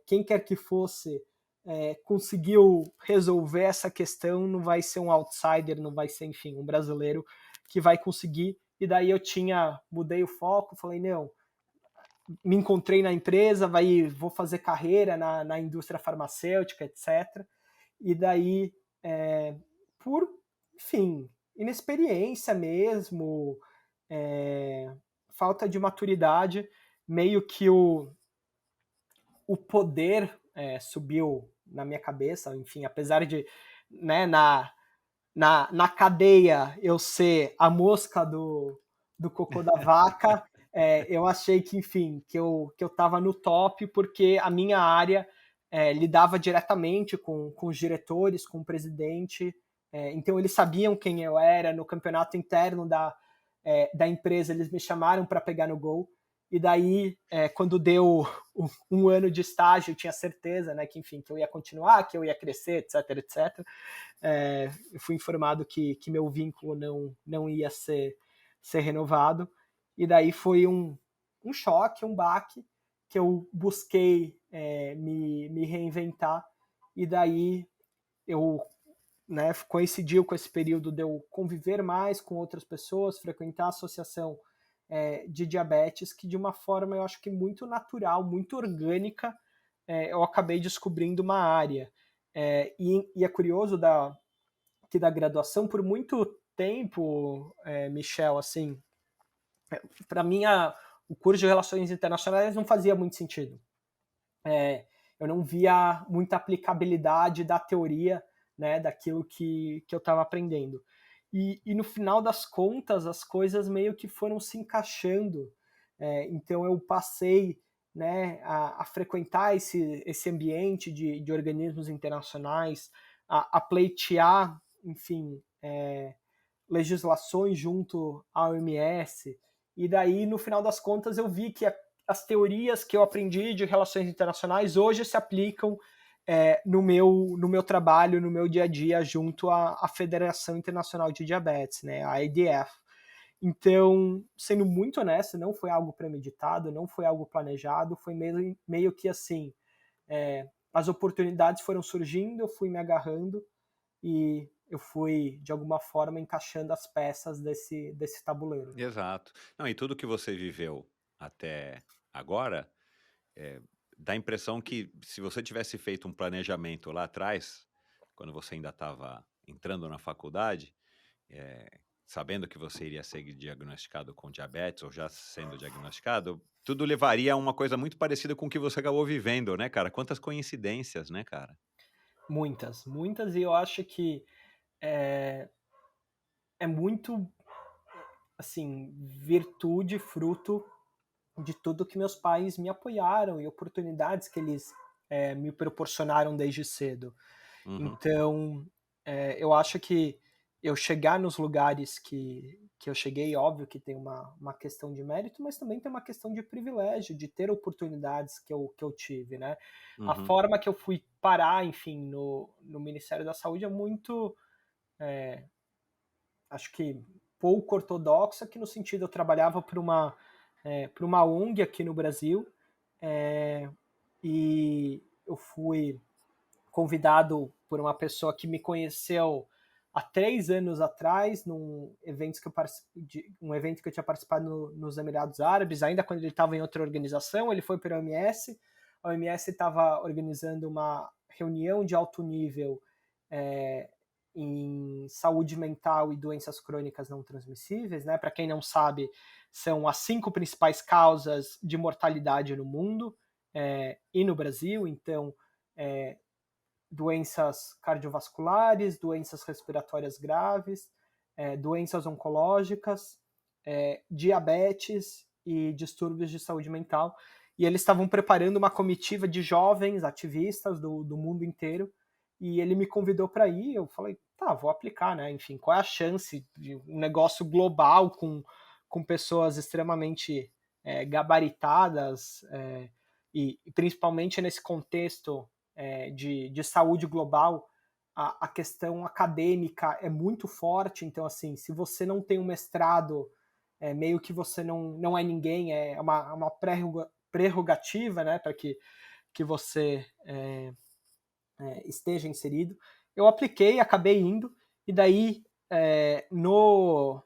quem quer que fosse, conseguiu resolver essa questão, não vai ser um outsider, não vai ser, enfim, um brasileiro que vai conseguir. E daí eu mudei o foco, falei, não, me encontrei na empresa, vou fazer carreira na indústria farmacêutica, etc. E daí, por, enfim, inexperiência mesmo, falta de maturidade, meio que o poder subiu na minha cabeça, enfim, apesar de, né, na cadeia eu ser a mosca do cocô da vaca, eu achei que, enfim, que eu estava no top, porque a minha área lidava diretamente com os diretores, com o presidente, então eles sabiam quem eu era. No campeonato interno da empresa, eles me chamaram para pegar no gol. E daí, quando deu um ano de estágio, eu tinha certeza, né, que, enfim, que eu ia continuar, que eu ia crescer, etc, etc. Eu fui informado que meu vínculo não ia ser renovado. E daí foi um choque, um baque, que eu busquei me reinventar. E daí eu, né, coincidiu com esse período de eu conviver mais com outras pessoas, frequentar a associação de diabetes, que de uma forma eu acho que muito natural, muito orgânica, eu acabei descobrindo uma área. E é curioso que da graduação, por muito tempo, Michel, assim, para mim o curso de Relações Internacionais não fazia muito sentido. Eu não via muita aplicabilidade da teoria, né, daquilo que eu estava aprendendo. E no final das contas, as coisas meio que foram se encaixando. Então eu passei, né, a frequentar esse ambiente de organismos internacionais, a pleitear, enfim, legislações junto à OMS. E daí, no final das contas, eu vi que as teorias que eu aprendi de relações internacionais hoje se aplicam no meu trabalho, no meu dia a dia, junto à Federação Internacional de Diabetes, né, a IDF. Então, sendo muito honesto, não foi algo premeditado, não foi algo planejado, foi meio que assim, as oportunidades foram surgindo, eu fui me agarrando e eu fui, de alguma forma, encaixando as peças desse tabuleiro. Exato. Não, e tudo que você viveu até agora, dá a impressão que se você tivesse feito um planejamento lá atrás, quando você ainda estava entrando na faculdade, sabendo que você iria ser diagnosticado com diabetes ou já sendo diagnosticado, tudo levaria a uma coisa muito parecida com o que você acabou vivendo, né, cara? Quantas coincidências, né, cara? Muitas, muitas, e eu acho que é, é muito, assim, virtude, fruto de tudo que meus pais me apoiaram e oportunidades que eles me proporcionaram desde cedo. Uhum. Então, eu acho que eu chegar nos lugares que eu cheguei, óbvio que tem uma questão de mérito, mas também tem uma questão de privilégio, de ter oportunidades que eu tive, né? A Uhum. forma que eu fui parar, enfim, no Ministério da Saúde é muito, acho que pouco ortodoxa, que no sentido eu trabalhava para uma ONG aqui no Brasil, e eu fui convidado por uma pessoa que me conheceu há 3 anos atrás, num evento que um evento que eu tinha participado nos Emirados Árabes, ainda quando ele estava em outra organização. Ele foi para a OMS. A OMS estava organizando uma reunião de alto nível em saúde mental e doenças crônicas não transmissíveis, né? Para quem não sabe, são as 5 principais causas de mortalidade no mundo e no Brasil. Então, doenças cardiovasculares, doenças respiratórias graves, doenças oncológicas, diabetes e distúrbios de saúde mental. E eles estavam preparando uma comitiva de jovens ativistas do mundo inteiro, e ele me convidou para ir. Eu falei, tá, vou aplicar, né? Enfim, qual é a chance de um negócio global com pessoas extremamente gabaritadas, e principalmente nesse contexto de saúde global, a questão acadêmica é muito forte. Então, assim, se você não tem um mestrado, meio que você não é ninguém, é uma prerrogativa, né, para que você esteja inserido. Eu apliquei, acabei indo, e daí no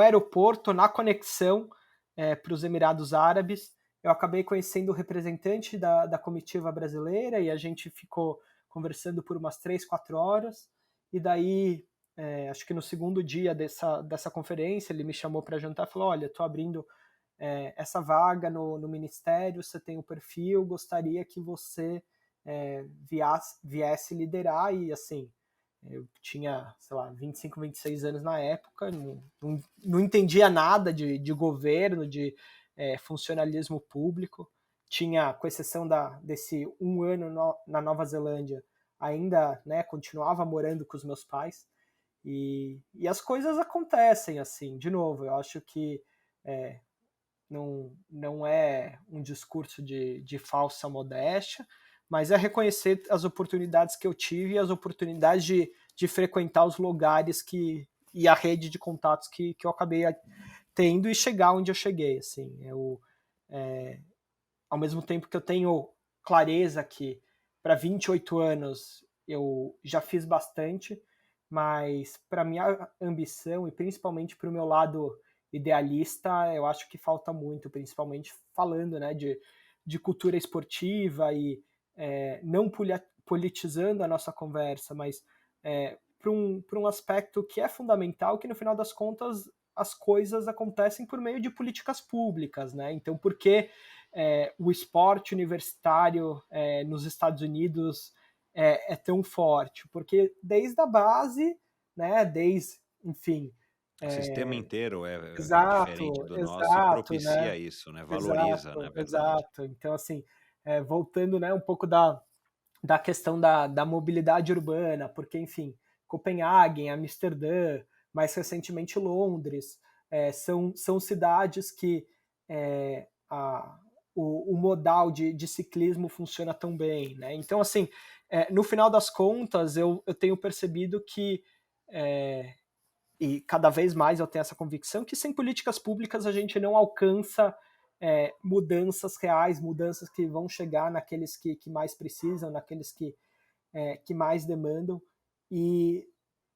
aeroporto, na conexão para os Emirados Árabes, eu acabei conhecendo o representante da comitiva brasileira, e a gente ficou conversando por umas 3, 4 horas. E daí, acho que no segundo dia dessa conferência, ele me chamou para jantar e falou, olha, estou abrindo essa vaga no Ministério, você tem o perfil, gostaria que você viesse liderar. E assim, eu tinha, sei lá, 25, 26 anos na época, não entendia nada de governo, de funcionalismo público. Tinha, com exceção desse 1 ano na Nova Zelândia, ainda, né, continuava morando com os meus pais. E as coisas acontecem, assim, de novo, eu acho que não é um discurso de falsa modéstia, mas é reconhecer as oportunidades que eu tive e as oportunidades de frequentar os lugares e a rede de contatos que eu acabei tendo, e chegar onde eu cheguei. Assim, ao mesmo tempo que eu tenho clareza que para 28 anos eu já fiz bastante, mas para minha ambição e principalmente para o meu lado idealista, eu acho que falta muito, principalmente falando, né, de cultura esportiva e não politizando a nossa conversa, mas para um aspecto que é fundamental, que no final das contas as coisas acontecem por meio de políticas públicas, né? Então, por que o esporte universitário nos Estados Unidos é tão forte? Porque desde a base, né, enfim, O sistema inteiro é diferente exato, do nosso e exato, né? propicia isso, né, valoriza, na Exato, verdade. exato. Então, assim, voltando, né, um pouco da questão da mobilidade urbana, porque, enfim, Copenhague, Amsterdã, mais recentemente Londres, são cidades que o modal de ciclismo funciona tão bem, né? Então, assim, no final das contas, eu tenho percebido que, e cada vez mais eu tenho essa convicção, que sem políticas públicas a gente não alcança mudanças reais, mudanças que vão chegar naqueles que mais precisam, naqueles que mais demandam. E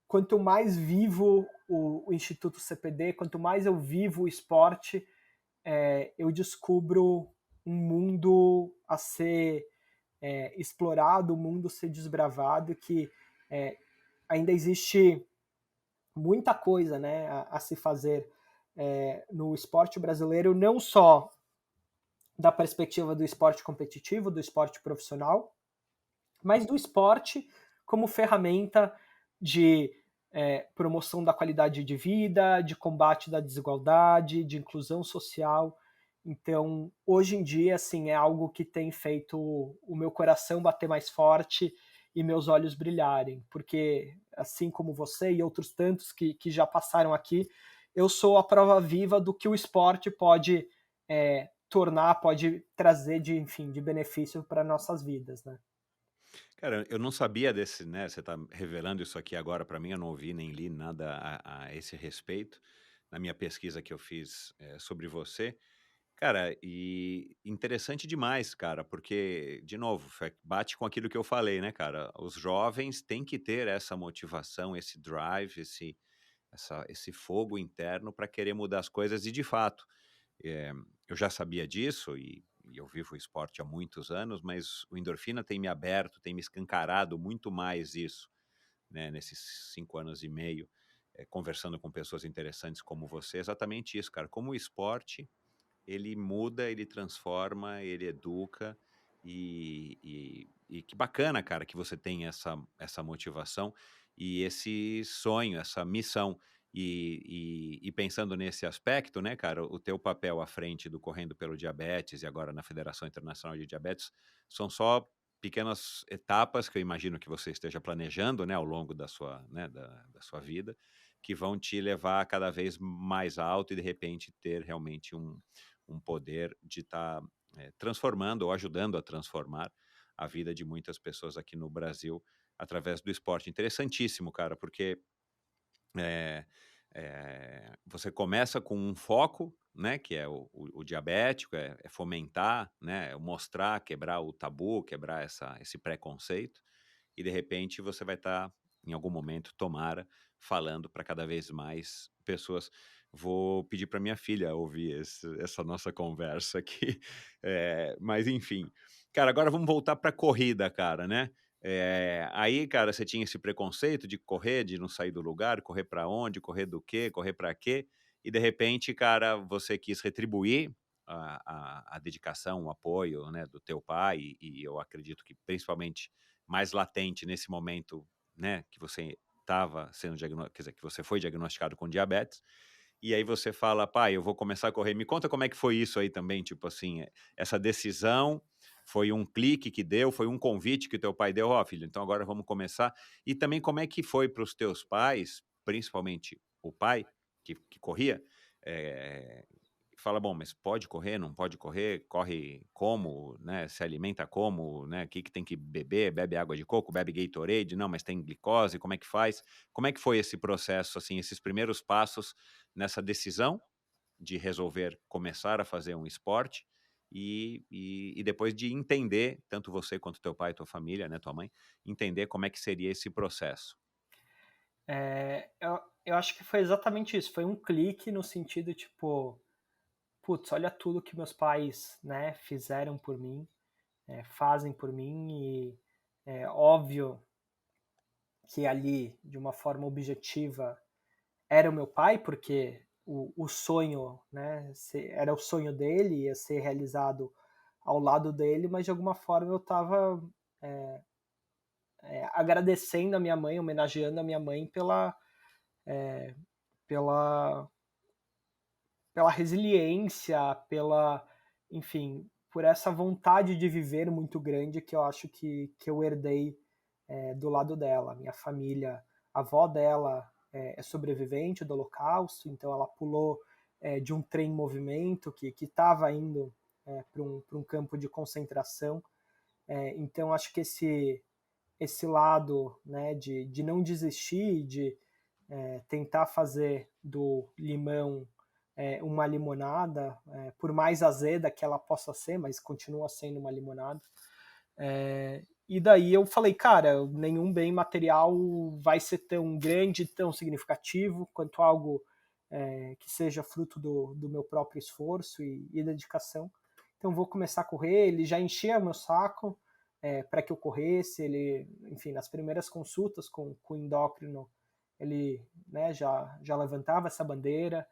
quanto mais vivo o Instituto CPD, quanto mais eu vivo o esporte, eu descubro um mundo a ser explorado, um mundo a ser desbravado, que ainda existe muita coisa, né, a se fazer no esporte brasileiro, não só da perspectiva do esporte competitivo, do esporte profissional, mas do esporte como ferramenta de promoção da qualidade de vida, de combate da desigualdade, de inclusão social. Então, hoje em dia, assim, é algo que tem feito o meu coração bater mais forte e meus olhos brilharem, porque, assim como você e outros tantos que já passaram aqui, eu sou a prova viva do que o esporte pode tornar, pode trazer enfim, de benefício para nossas vidas, né? Cara, eu não sabia desse, né, você tá revelando isso aqui agora pra mim, eu não ouvi nem li nada a esse respeito, na minha pesquisa que eu fiz, sobre você. Cara, e interessante demais, cara, porque, de novo, bate com aquilo que eu falei, né, cara? Os jovens têm que ter essa motivação, esse drive, esse fogo interno para querer mudar as coisas e, de fato, eh, eu já sabia disso e eu vivo o esporte há muitos anos, mas o endorfina tem me aberto, tem me escancarado muito mais isso, né, nesses 5 anos e meio, conversando com pessoas interessantes como você, exatamente isso, cara, como o esporte ele muda, ele transforma, ele educa, e que bacana, cara, que você tem essa motivação e esse sonho, essa missão. E pensando nesse aspecto, né, cara, o teu papel à frente do Correndo pelo Diabetes e agora na Federação Internacional de Diabetes são só pequenas etapas que eu imagino que você esteja planejando, né, ao longo da sua, né, da sua vida, que vão te levar cada vez mais alto e de repente ter realmente um poder de estar transformando ou ajudando a transformar a vida de muitas pessoas aqui no Brasil através do esporte. Interessantíssimo, cara, porque eh, você começa com um foco, né, que é o diabético, é fomentar, né, é mostrar, quebrar o tabu, quebrar esse preconceito, e de repente você vai estar, em algum momento, tomara, falando para cada vez mais pessoas. Vou pedir para minha filha ouvir essa nossa conversa aqui, mas enfim. Cara, agora vamos voltar para a corrida, cara, né? Aí, cara, você tinha esse preconceito de correr, de não sair do lugar, correr para onde, correr do quê, correr para quê, e de repente, cara, você quis retribuir a dedicação, o apoio, né, do teu pai, e eu acredito que principalmente mais latente nesse momento, né, que você estava sendo diagnosticado, quer dizer, que você foi diagnosticado com diabetes, e aí você fala: "Pai, eu vou começar a correr". Me conta como é que foi isso aí também, tipo assim, essa decisão, foi um clique que deu, foi um convite que o teu pai deu: "Ó filho, então agora vamos começar". E também como é que foi para os teus pais, principalmente o pai, que corria, eh, fala: "Bom, mas pode correr, não pode correr? Corre como, né, se alimenta como, né, que tem que beber? Bebe água de coco, bebe Gatorade? Não, mas tem glicose, como é que faz?". Como é que foi esse processo, assim, esses primeiros passos nessa decisão de resolver começar a fazer um esporte e depois de entender, tanto você quanto teu pai, tua família, né, tua mãe, entender como é que seria esse processo? Eu acho que foi exatamente isso. Foi um clique no sentido tipo, putz, olha tudo que meus pais, né, fizeram por mim, fazem por mim e é óbvio que ali, de uma forma objetiva, era o meu pai, porque o sonho, né, era o sonho dele, ia ser realizado ao lado dele, mas de alguma forma eu estava agradecendo a minha mãe, homenageando a minha mãe pela, pela resiliência, enfim, por essa vontade de viver muito grande que eu acho que eu herdei do lado dela. Minha família, a avó dela é sobrevivente do Holocausto, então ela pulou de um trem em movimento que estava indo para um campo de concentração. Então acho que esse lado, né, de não desistir, de tentar fazer do limão uma limonada, por mais azeda que ela possa ser, mas continua sendo uma limonada. E daí eu falei, cara, nenhum bem material vai ser tão grande, tão significativo quanto algo que seja fruto do meu próprio esforço e dedicação. Então vou começar a correr. Ele já enchia meu saco para que eu corresse. Ele, enfim, nas primeiras consultas com o endócrino, ele, né, já levantava essa bandeira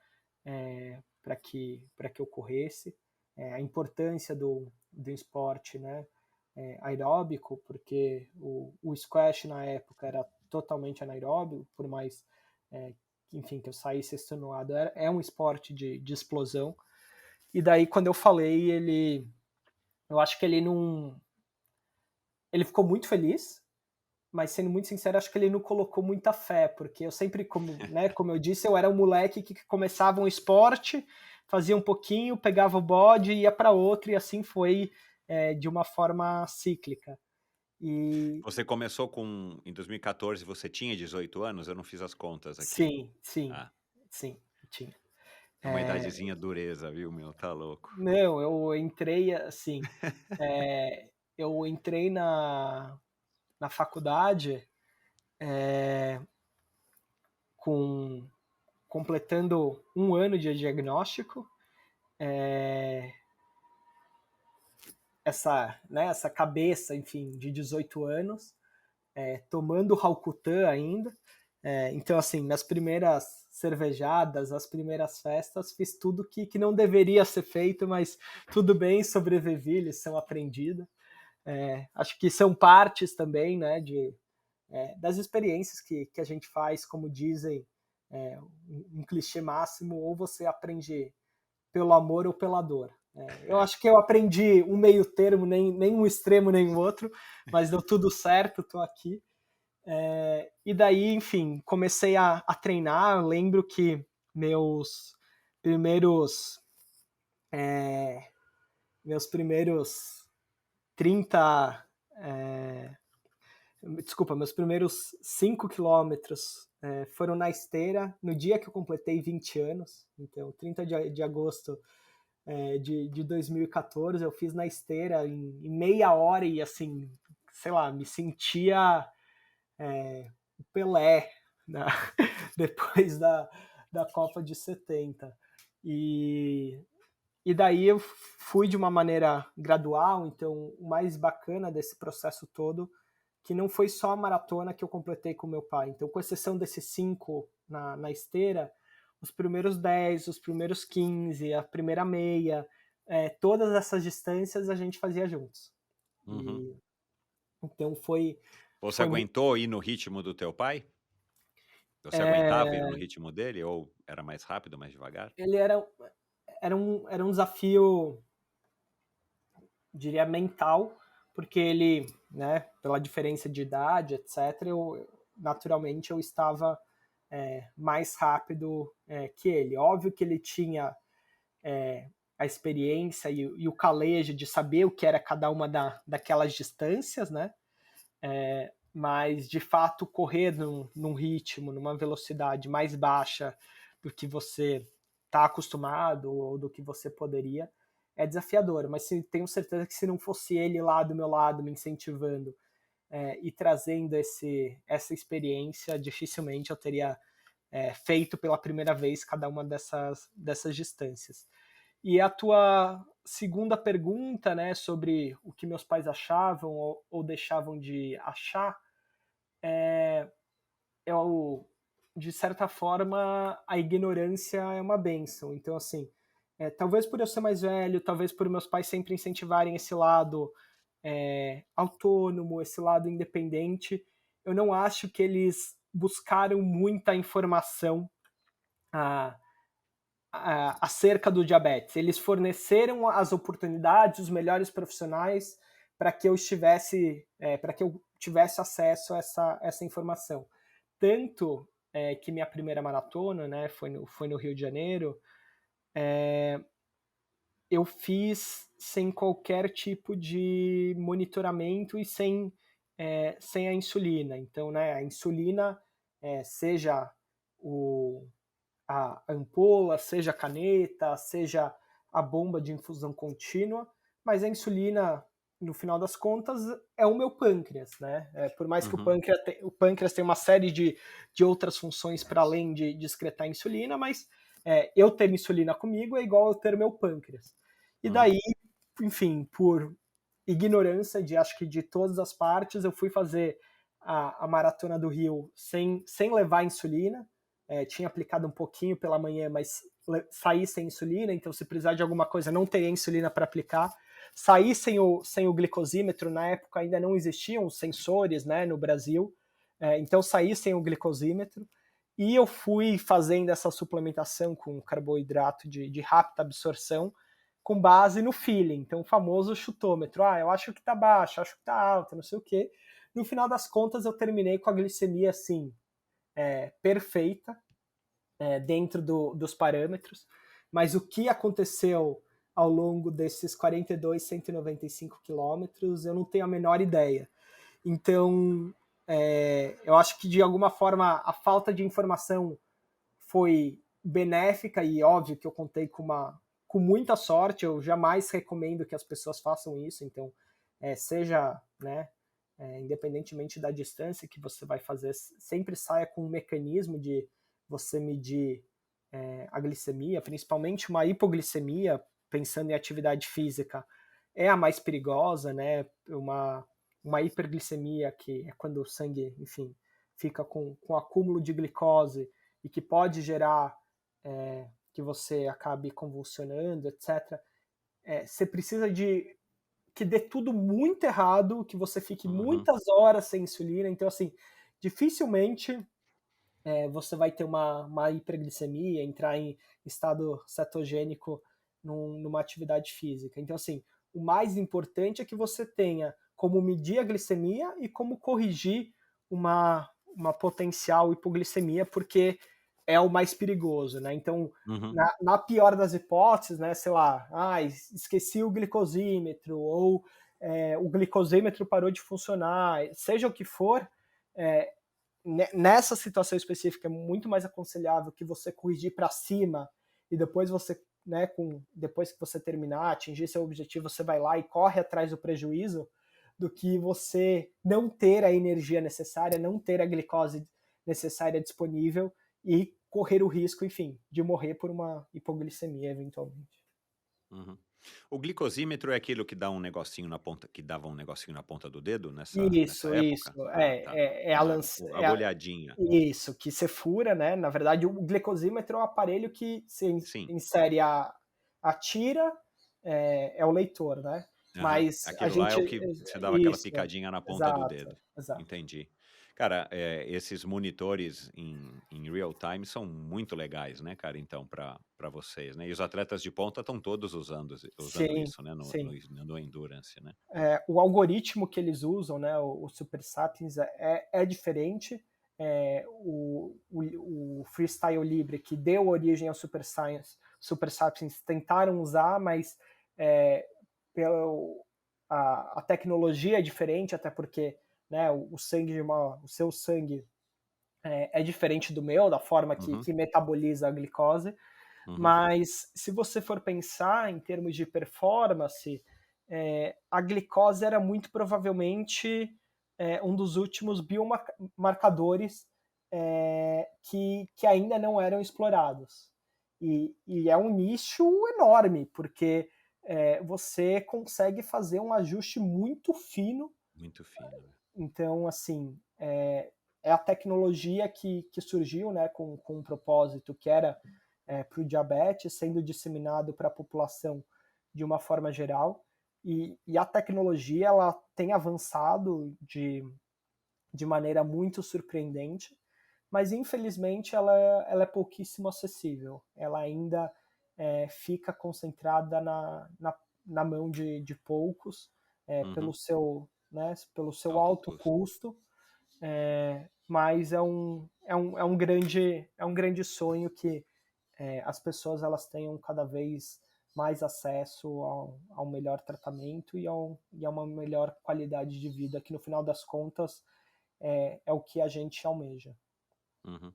para que eu corresse. A importância do esporte, né, aeróbico, porque o squash na época era totalmente anaeróbio, por mais enfim, que eu saísse extenuado, é um esporte de explosão. E daí, quando eu falei, eu acho que ele ficou muito feliz, mas sendo muito sincero, acho que ele não colocou muita fé, porque eu sempre, como eu disse, eu era um moleque que começava um esporte, fazia um pouquinho, pegava o bode, ia para outro, e assim foi de uma forma cíclica. E Você começou em 2014, você tinha 18 anos? Eu não fiz as contas aqui. sim, sim, Ah, sim, tinha. é uma É, idadezinha dureza, viu, meu? Tá louco. não, eu entrei assim, eu entrei na faculdade com completando um ano de diagnóstico, essa cabeça, enfim, de 18 anos, tomando Halcutan ainda. Então, assim, nas primeiras cervejadas, as primeiras festas, fiz tudo que não deveria ser feito, mas tudo bem, sobrevivi, lição aprendida. Acho que são partes também, né, das experiências que a gente faz, como dizem, um clichê máximo, ou você aprende pelo amor ou pela dor. Eu É. acho que eu aprendi um meio termo, nem um extremo nem o outro, mas deu tudo certo, estou aqui. E daí, enfim, comecei a treinar. Eu lembro que meus primeiros, meus primeiros 30, desculpa, meus primeiros 5 quilômetros foram na esteira no dia que eu completei 20 anos. Então, 30 de agosto de 2014, eu fiz na esteira em meia hora e, assim, sei lá, me sentia o Pelé, né? Depois da Copa de 70. E, e daí eu fui de uma maneira gradual. Então o mais bacana desse processo todo, que não foi só a maratona que eu completei com meu pai. Então, com exceção desses 5 na esteira, os primeiros 10, os primeiros 15, a primeira meia, todas essas distâncias a gente fazia juntos. Uhum. E então Você foi muito. aguentou ir no ritmo do teu pai? Você aguentava ir É, no ritmo dele ou era mais rápido, mais devagar? ele era um desafio, diria, mental, porque ele, né, pela diferença de idade, etc., naturalmente eu estava mais rápido que ele. Óbvio que ele tinha a experiência e o calejo de saber o que era cada uma daquelas distâncias, né? Mas, de fato, correr num ritmo, numa velocidade mais baixa do que você está acostumado ou do que você poderia, é desafiador. Mas tenho certeza que se não fosse ele lá do meu lado me incentivando e trazendo essa experiência, dificilmente eu teria feito pela primeira vez cada uma dessas distâncias. E a tua segunda pergunta, né, sobre o que meus pais achavam ou deixavam de achar, de certa forma, a ignorância é uma bênção. Então, assim, talvez por eu ser mais velho, talvez por meus pais sempre incentivarem esse lado autônomo, esse lado independente, eu não acho que eles buscaram muita informação ah, acerca do diabetes. Eles forneceram as oportunidades, os melhores profissionais para que eu tivesse acesso a essa informação. Tanto que minha primeira maratona, né, foi no Rio de Janeiro, eu fiz sem qualquer tipo de monitoramento e sem a insulina. Então, né, a insulina, seja a ampola, seja a caneta, seja a bomba de infusão contínua, mas a insulina, no final das contas, é o meu pâncreas, né? Por mais que Uhum. o pâncreas tenha uma série de outras funções para além de excretar insulina, mas eu ter insulina comigo é igual eu ter meu pâncreas. E Hum. daí, enfim, por ignorância acho que de todas as partes, eu fui fazer a maratona do Rio sem levar insulina. Tinha aplicado um pouquinho pela manhã, mas saí sem insulina, então se precisar de alguma coisa não teria insulina para aplicar. Saí sem o glicosímetro, na época ainda não existiam os sensores, né, no Brasil, então saí sem o glicosímetro e eu fui fazendo essa suplementação com carboidrato de rápida absorção com base no feeling, então o famoso chutômetro. Eu acho que tá baixo, acho que tá alto, não sei o quê. No final das contas, eu terminei com a glicemia assim, perfeita, dentro dos parâmetros, mas o que aconteceu ao longo desses 42, 195 quilômetros, eu não tenho a menor ideia. Então, eu acho que de alguma forma a falta de informação foi benéfica e óbvio que eu contei com muita sorte. Eu jamais recomendo que as pessoas façam isso. Então, seja, né, independentemente da distância que você vai fazer, sempre saia com um mecanismo de você medir a glicemia, principalmente uma hipoglicemia, pensando em atividade física, é a mais perigosa, né? Uma hiperglicemia, que é quando o sangue, enfim, fica com acúmulo de glicose e que pode gerar que você acabe convulsionando, etc. Você precisa de que dê tudo muito errado, que você fique Uhum. muitas horas sem insulina. Então, assim, dificilmente você vai ter uma hiperglicemia, entrar em estado cetogênico numa atividade física. Então, assim, o mais importante é que você tenha como medir a glicemia e como corrigir uma potencial hipoglicemia, porque é o mais perigoso, né? Então, Uhum. na pior das hipóteses, né, sei lá, esqueci o glicosímetro, ou o glicosímetro parou de funcionar, seja o que for, é, nessa situação específica é muito mais aconselhável que você corrigir para cima e depois você, né, depois que você terminar, atingir seu objetivo, você vai lá e corre atrás do prejuízo, do que você não ter a energia necessária, não ter a glicose necessária disponível e correr o risco, enfim, de morrer por uma hipoglicemia eventualmente. Uhum. O glicosímetro é aquilo que dá um negocinho na ponta, que dava um negocinho na ponta do dedo nessa Isso, época? Ah, tá. é a Uma lance, agulhadinha. isso, que você fura, né? Na verdade, o glicosímetro é um aparelho que você Sim. insere a tira, é o leitor, né? Aham. Mas a Aquilo lá é gente. o que você dava aquela Isso, picadinha na ponta do exato, dedo. exato. Entendi. Cara, esses monitores em real time são muito legais, né, cara, então, para vocês, né? E os atletas de ponta estão todos usando Sim, isso, né, sim. no endurance, né? O algoritmo que eles usam, né, o Super Sapiens, é diferente. O Freestyle Libre, que deu origem ao Super Sapiens, tentaram usar, mas é, pelo, a tecnologia é diferente, até porque, né, o seu sangue é diferente do meu, da forma Uhum, que metaboliza a glicose. uhum, Mas se você for pensar em termos de performance, a glicose era muito provavelmente um dos últimos biomarcadores que ainda não eram explorados. E é um nicho enorme, porque você consegue fazer um ajuste muito fino. muito fino, né? Então, assim, é a tecnologia que surgiu, né, com um propósito que era para o diabetes, sendo disseminado para a população de uma forma geral. E a tecnologia ela tem avançado de maneira muito surpreendente, mas infelizmente ela é pouquíssimo acessível. Ela ainda fica concentrada na mão de poucos, Uhum. pelo seu Alto alto custo. custo, mas é um grande sonho que as pessoas elas tenham cada vez mais acesso ao melhor tratamento e a uma melhor qualidade de vida, que no final das contas é o que a gente almeja. Uhum.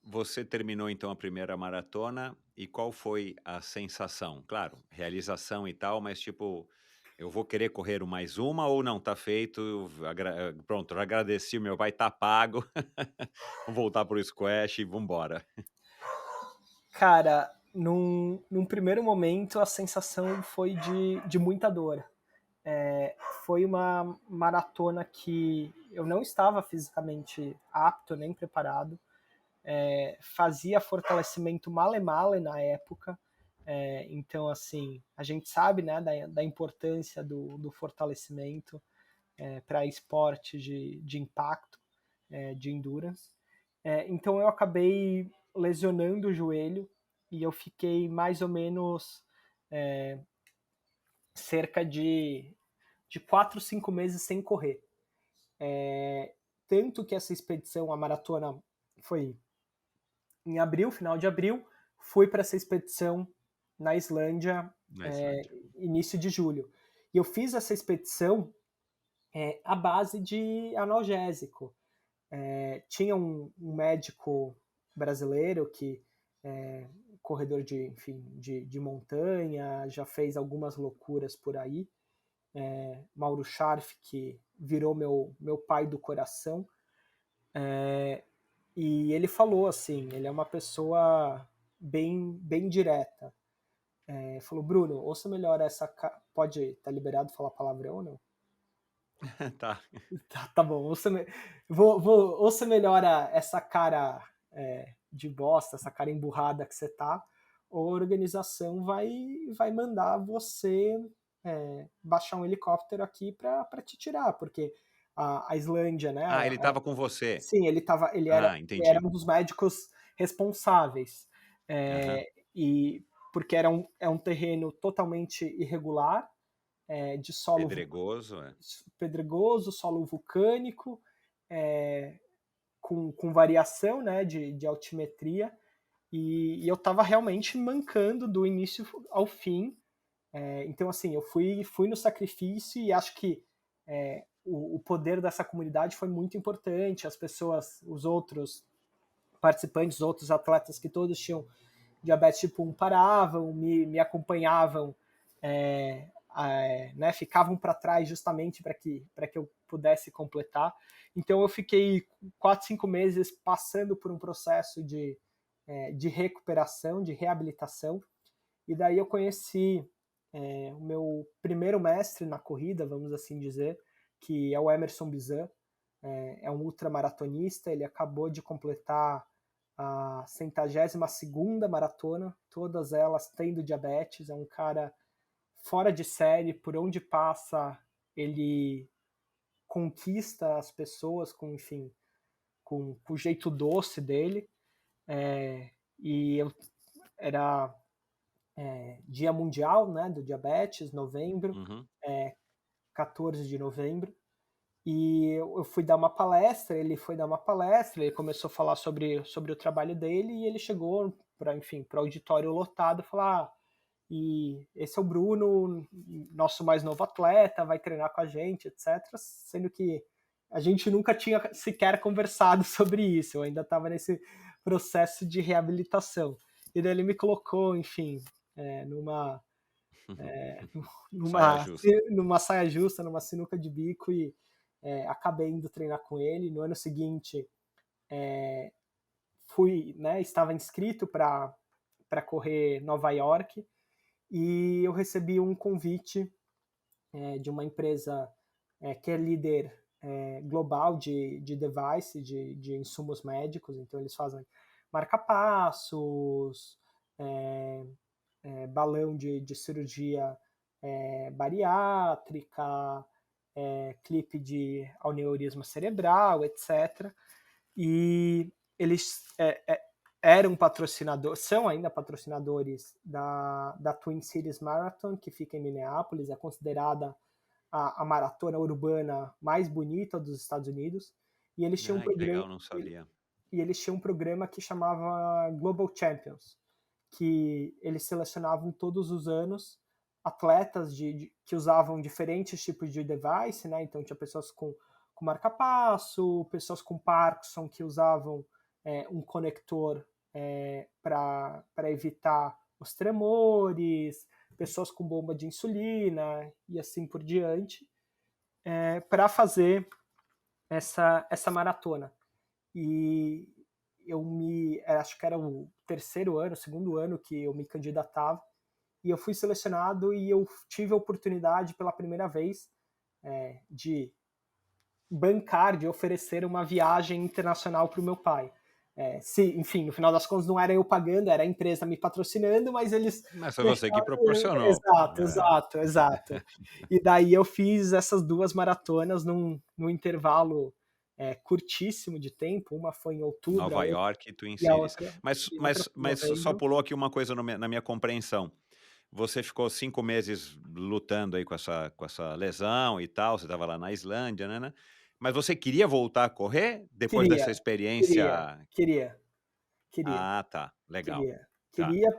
Você terminou então a primeira maratona e qual foi a sensação? Claro, realização e tal, mas tipo, eu vou querer correr mais uma ou não? Tá feito, pronto, já agradeci, meu vai tá pago. Vamos voltar pro squash e vambora. Cara, num primeiro momento a sensação foi de muita dor. Foi uma maratona que eu não estava fisicamente apto nem preparado. Fazia fortalecimento male-male na época. Então, assim, a gente sabe, né, da importância do fortalecimento para esporte de impacto, de endurance. Então, eu acabei lesionando o joelho e eu fiquei mais ou menos cerca de 4, 5 meses sem correr. Tanto que essa expedição, a maratona, foi em abril, final de abril, fui para essa expedição na Islândia, Na Islândia. início de julho. E eu fiz essa expedição à base de analgésico. Tinha um médico brasileiro que é corredor de, enfim, de montanha, já fez algumas loucuras por aí, Mauro Scharf, que virou meu pai do coração, e ele falou assim, ele é uma pessoa bem direta. Falou, Bruno, ouça melhor essa... Pode, tá liberado falar palavrão ou não? Tá. Tá bom, ouça melhor essa cara de bosta, essa cara emburrada que você tá, a organização vai mandar você baixar um helicóptero aqui para te tirar, porque a Islândia, né? Ah, ele estava com você. Sim, ele Ah, era entendi. um dos médicos responsáveis. Aham. E porque é um terreno totalmente irregular, de solo Pedregoso, é. pedregoso, solo vulcânico, com variação, né, de altimetria, e eu estava realmente mancando do início ao fim. Então, assim, eu fui no sacrifício e acho que o poder dessa comunidade foi muito importante. As pessoas, os outros participantes, os outros atletas que todos tinham diabetes tipo 1 paravam, me acompanhavam, né, ficavam para trás justamente para que eu pudesse completar. Então eu fiquei 4, 5 meses passando por um processo de recuperação, de reabilitação, e daí eu conheci o meu primeiro mestre na corrida, vamos assim dizer, que é o Emerson Bizan, é um ultramaratonista, ele acabou de completar a 102ª maratona, todas elas tendo diabetes, é um cara fora de série, por onde passa ele conquista as pessoas com, enfim, com o jeito doce dele, e eu era Dia Mundial, né, do Diabetes, novembro, Uhum. 14 de novembro, e eu fui dar uma palestra, ele foi dar uma palestra, ele começou a falar sobre o trabalho dele, e ele chegou para, enfim, para o auditório lotado, falar, e esse é o Bruno, nosso mais novo atleta, vai treinar com a gente, etc. Sendo que a gente nunca tinha sequer conversado sobre isso, eu ainda estava nesse processo de reabilitação. E daí ele me colocou, enfim, numa Saia numa, justa. numa saia justa, numa sinuca de bico, e acabei indo treinar com ele. No ano seguinte, né, estava inscrito para correr Nova York, e eu recebi um convite de uma empresa que é líder global de device, de insumos médicos. Então eles fazem marca-passos, balão de cirurgia bariátrica, clipe de aneurisma cerebral, etc. E eles eram patrocinadores, são ainda patrocinadores da Twin Cities Marathon, que fica em Minneapolis, é considerada a maratona urbana mais bonita dos Estados Unidos. E eles tinham um Ai, que programa, legal, não sabia. e eles tinham um programa que chamava Global Champions, que eles selecionavam todos os anos atletas que usavam diferentes tipos de device, né? Então tinha pessoas com marca-passo, pessoas com Parkinson que usavam um conector para evitar os tremores, pessoas com bomba de insulina e assim por diante, para fazer essa maratona. E acho que era o terceiro ano, segundo ano que eu me candidatava, e eu fui selecionado, e eu tive a oportunidade pela primeira vez de bancar, de oferecer uma viagem internacional para o meu pai. Enfim, no final das contas não era eu pagando, era a empresa me patrocinando, mas eles Mas foi você que deixaram... proporcionou. Exato, É. exato, exato. E daí eu fiz essas 2 maratonas num intervalo curtíssimo de tempo, uma foi em outubro, Nova York e Twin e a Cities. outra, Mas, e a outra mas, foi em mas só novembro. pulou aqui uma coisa na minha compreensão. Você ficou 5 meses lutando aí com essa lesão e tal, você estava lá na Islândia, né? Mas você queria voltar a correr depois Queria, dessa queria, experiência? queria, queria, Ah, tá, legal. queria. Tá. Queria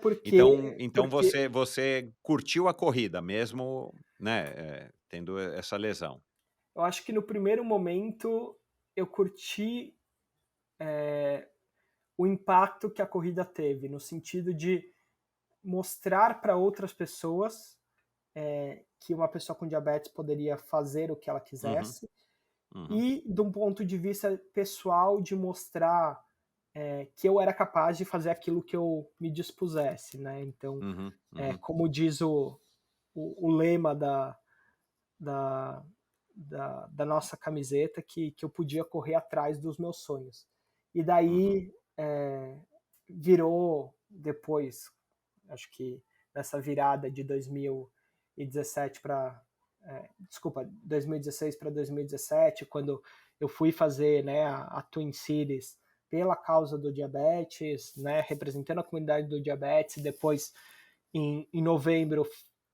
Então porque você curtiu a corrida mesmo, né, tendo essa lesão? Eu acho que no primeiro momento eu curti o impacto que a corrida teve, no sentido de mostrar para outras pessoas que uma pessoa com diabetes poderia fazer o que ela Uhum, quisesse, uhum, e de um ponto de vista pessoal de mostrar que eu era capaz de fazer aquilo que eu me dispusesse, né? Então, uhum, uhum, como diz o lema da, da nossa camiseta, que eu podia correr atrás dos meus sonhos. E uhum, daí virou depois, acho que nessa virada de 2017 para desculpa, 2016 para 2017, quando eu fui fazer, né, a Twin Cities pela causa do diabetes, né, representando a comunidade do diabetes, depois em novembro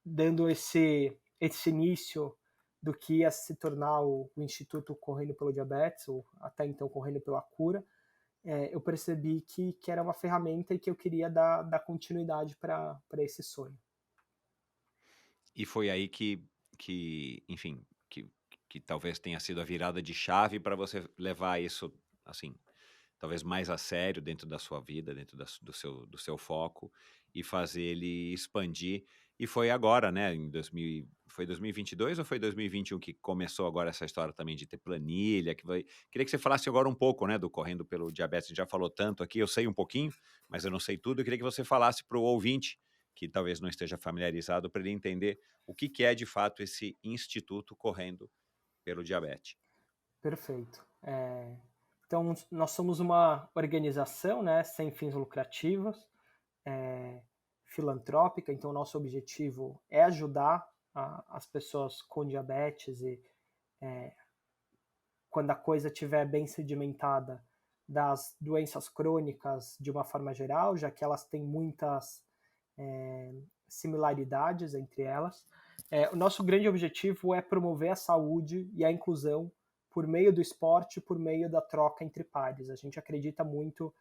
dando esse início do que ia se tornar o Instituto Correndo pelo Diabetes, ou até então Correndo pela Cura, eu percebi que era uma ferramenta e que eu queria dar continuidade para esse sonho. E foi aí que, enfim, que talvez tenha sido a virada de chave para você levar isso, assim, talvez mais a sério dentro da sua vida, dentro do seu foco, e fazer ele expandir. E foi agora, né, em 2000 foi 2022 ou foi 2021 que começou agora essa história também de ter planilha, que vai queria que você falasse agora um pouco, né, do Correndo pelo Diabetes, a gente já falou tanto aqui, eu sei um pouquinho, mas eu não sei tudo, eu queria que você falasse para o ouvinte, que talvez não esteja familiarizado, para ele entender o que é de fato esse Instituto Correndo pelo Diabetes. Perfeito. Então, nós somos uma organização, né, sem fins lucrativos, é, filantrópica, então nosso objetivo é ajudar as pessoas com diabetes e quando a coisa estiver bem sedimentada das doenças crônicas de uma forma geral, já que elas têm muitas similaridades entre elas. O nosso grande objetivo é promover a saúde e a inclusão por meio do esporte, por meio da troca entre pares. A gente acredita muito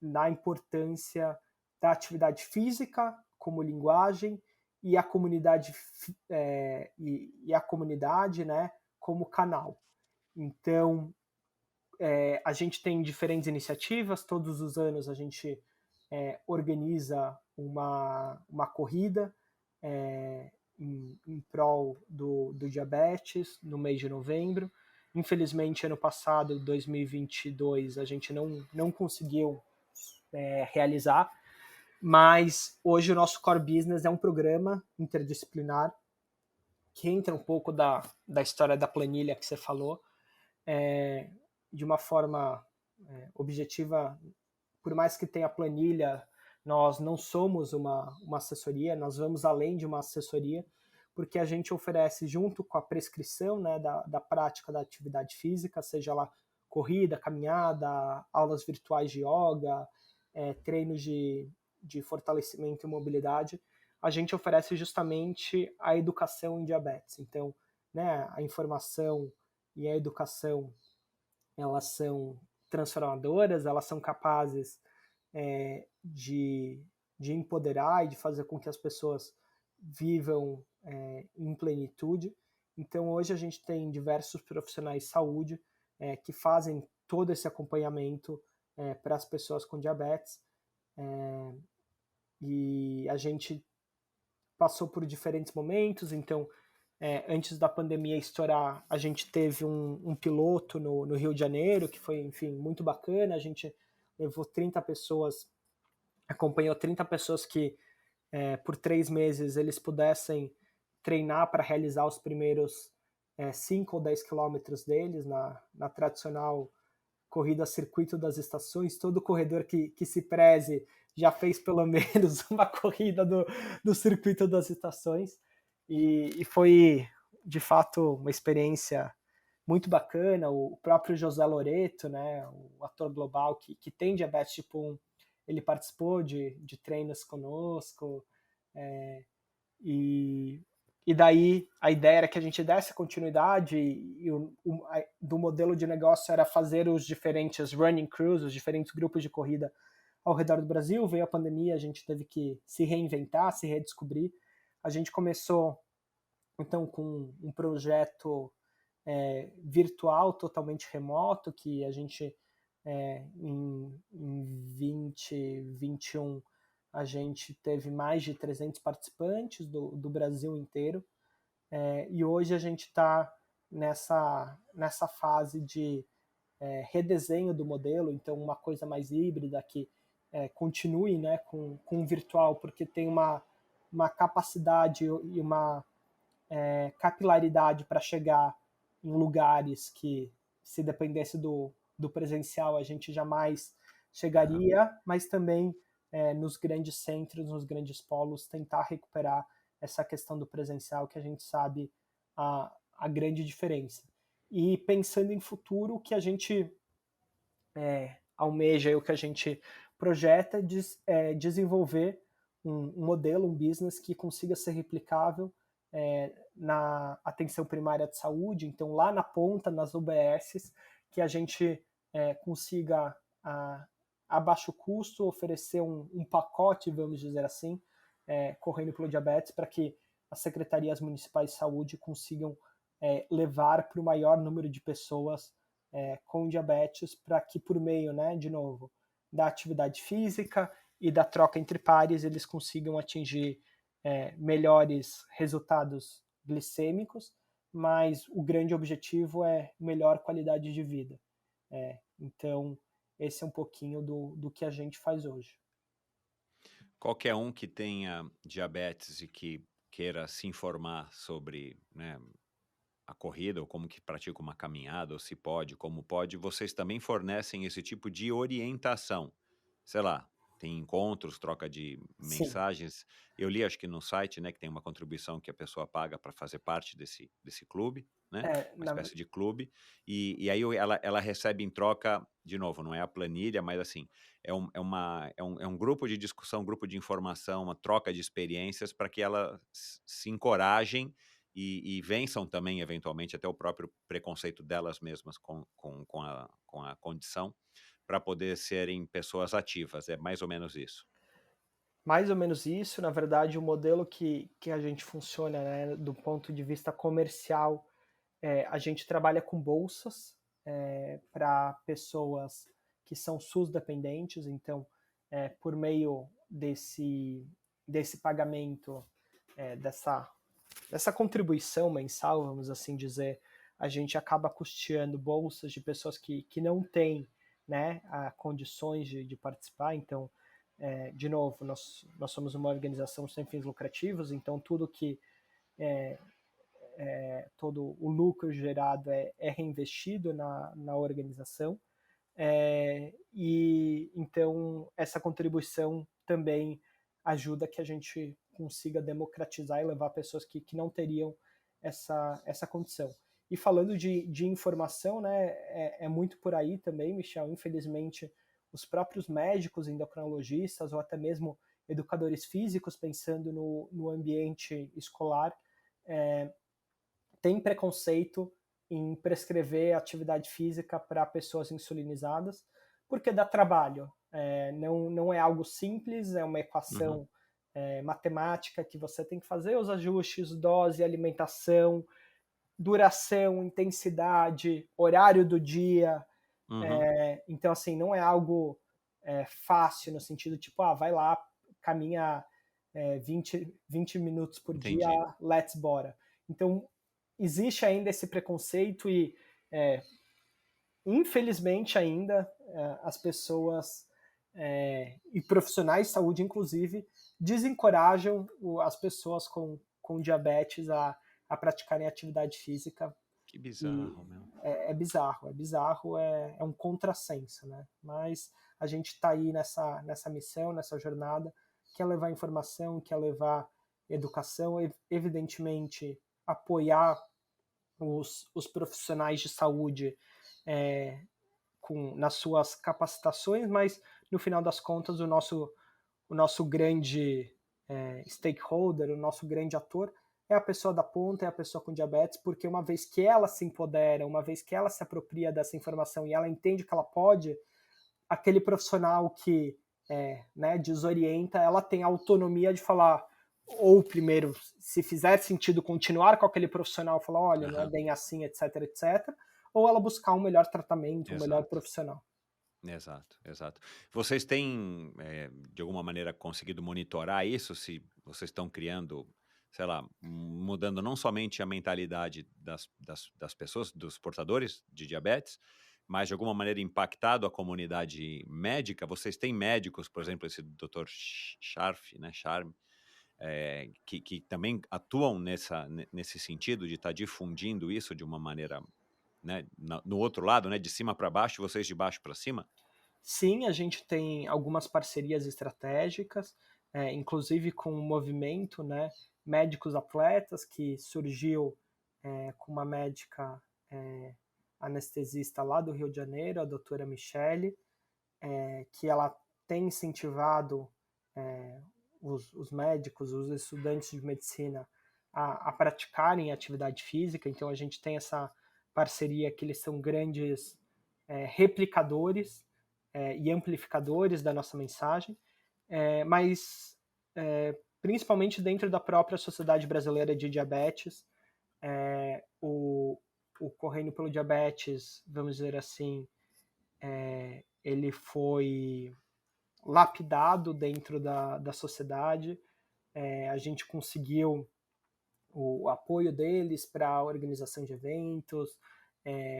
na importância da atividade física como linguagem e a comunidade e a comunidade, né, como canal. Então, a gente tem diferentes iniciativas, todos os anos a gente organiza uma corrida em prol do diabetes no mês de novembro. Infelizmente, ano passado, 2022, a gente não conseguiu realizar, mas hoje o nosso core business é um programa interdisciplinar que entra um pouco da história da planilha que você falou, de uma forma objetiva, por mais que tenha planilha, nós não somos uma assessoria, nós vamos além de uma assessoria, porque a gente oferece, junto com a prescrição, né, da prática da atividade física, seja lá corrida, caminhada, aulas virtuais de yoga, treinos de fortalecimento e mobilidade, a gente oferece justamente a educação em diabetes. Então, né, a informação e a educação, elas são transformadoras, elas são capazes de empoderar e de fazer com que as pessoas vivam em plenitude. Então, hoje a gente tem diversos profissionais de saúde que fazem todo esse acompanhamento para as pessoas com diabetes. E a gente passou por diferentes momentos, então antes da pandemia estourar, a gente teve um piloto no Rio de Janeiro, que foi, enfim, muito bacana. A gente levou 30 pessoas, acompanhou 30 pessoas que, por 3 meses, eles pudessem treinar para realizar os primeiros 5 ou 10 quilômetros deles na tradicional corrida Circuito das Estações. Todo corredor que se preze já fez pelo menos uma corrida do Circuito das Estações. E foi, de fato, uma experiência muito bacana. O próprio José Loreto, né, o ator global que tem diabetes tipo 1, ele participou de treinos conosco. E, e daí a ideia era que a gente desse continuidade e do modelo de negócio era fazer os diferentes running crews, os diferentes grupos de corrida ao redor do Brasil. Veio a pandemia, a gente teve que se reinventar, se redescobrir. A gente começou então com um projeto virtual, totalmente remoto, que a gente, em 2021, a gente teve mais de 300 participantes do Brasil inteiro, e hoje a gente está nessa fase de redesenho do modelo, então uma coisa mais híbrida que continue, né, com o virtual, porque tem uma capacidade e uma capilaridade para chegar em lugares que, se dependesse do presencial, a gente jamais chegaria, mas também nos grandes centros, nos grandes polos, tentar recuperar essa questão do presencial, que a gente sabe a grande diferença. E pensando em futuro, o que a gente almeja e o que a gente projeta é desenvolver um modelo, um business que consiga ser replicável na atenção primária de saúde, então lá na ponta, nas UBSs, que a gente consiga, a baixo custo, oferecer um pacote, vamos dizer assim, correndo pelo diabetes, para que as secretarias municipais de saúde consigam levar para o maior número de pessoas com diabetes, para que por meio, né, de novo, da atividade física e da troca entre pares, eles consigam atingir melhores resultados glicêmicos, mas o grande objetivo é melhor qualidade de vida. Então, esse é um pouquinho do que a gente faz hoje. Qualquer um que tenha diabetes e que queira se informar sobre, né, a corrida, ou como que pratica uma caminhada, ou se pode, como pode, vocês também fornecem esse tipo de orientação. Sei lá, tem encontros, troca de Sim. mensagens. Eu li, acho que no site, né, que tem uma contribuição que a pessoa paga para fazer parte desse clube, né? Uma espécie de clube. E aí ela recebe em troca, de novo, não é a planilha, mas assim, é um grupo de discussão, um grupo de informação, uma troca de experiências para que elas se encorajem e vençam também, eventualmente, até o próprio preconceito delas mesmas com a condição, para poder serem pessoas ativas. É mais ou menos isso. Mais ou menos isso. Na verdade, o modelo que a gente funciona, né, do ponto de vista comercial, a gente trabalha com bolsas para pessoas que são SUS dependentes. Então, por meio desse pagamento, dessa contribuição mensal, vamos assim dizer, a gente acaba custeando bolsas de pessoas que não têm, né, condições de participar. Então, de novo, nós somos uma organização sem fins lucrativos, então tudo que todo o lucro gerado é reinvestido na organização. E então essa contribuição também ajuda que a gente consiga democratizar e levar pessoas que não teriam essa condição. E falando de informação, né, é muito por aí também, Michel. Infelizmente, os próprios médicos endocrinologistas ou até mesmo educadores físicos, pensando no ambiente escolar, têm preconceito em prescrever atividade física para pessoas insulinizadas, porque dá trabalho. Não é algo simples, é uma equação matemática que você tem que fazer os ajustes, dose, alimentação, duração, intensidade, horário do dia. Então, assim, não é algo fácil no sentido tipo, vai lá, caminha 20 minutos por Entendi. dia, let's bora. Então, existe ainda esse preconceito e, infelizmente ainda, as pessoas e profissionais de saúde, inclusive, desencorajam as pessoas com diabetes a praticarem atividade física. Que bizarro, meu. É bizarro, é um contrassenso, né? Mas a gente está aí nessa missão, nessa jornada, que é levar informação, que é levar educação, evidentemente apoiar os profissionais de saúde nas suas capacitações, mas no final das contas o nosso grande stakeholder, o nosso grande ator é a pessoa da ponta, é a pessoa com diabetes, porque uma vez que ela se empodera, uma vez que ela se apropria dessa informação e ela entende que ela pode, aquele profissional que né, desorienta, ela tem a autonomia de falar, ou primeiro, se fizer sentido continuar com aquele profissional, falar, olha, não é Aham. bem assim, etc, etc, ou ela buscar um melhor tratamento, um melhor Exato, profissional. exato, exato. Vocês têm, de alguma maneira, conseguido monitorar isso? Se vocês estão criando, sei lá, mudando não somente a mentalidade das pessoas, dos portadores de diabetes, mas de alguma maneira impactado a comunidade médica? Vocês têm médicos, por exemplo, esse Dr. Scharf, né, Charme, que também atuam nesse sentido de estar difundindo isso de uma maneira, né, no outro lado, né, de cima para baixo, vocês de baixo para cima? Sim, a gente tem algumas parcerias estratégicas, inclusive com o movimento, né, Médicos Atletas, que surgiu com uma médica anestesista lá do Rio de Janeiro, a doutora Michele, que ela tem incentivado os médicos, os estudantes de medicina a praticarem atividade física. Então a gente tem essa parceria que eles são grandes replicadores e amplificadores da nossa mensagem, mas principalmente dentro da própria Sociedade Brasileira de Diabetes, o Correndo pelo Diabetes, vamos dizer assim, ele foi lapidado dentro da sociedade. A gente conseguiu o apoio deles para a organização de eventos,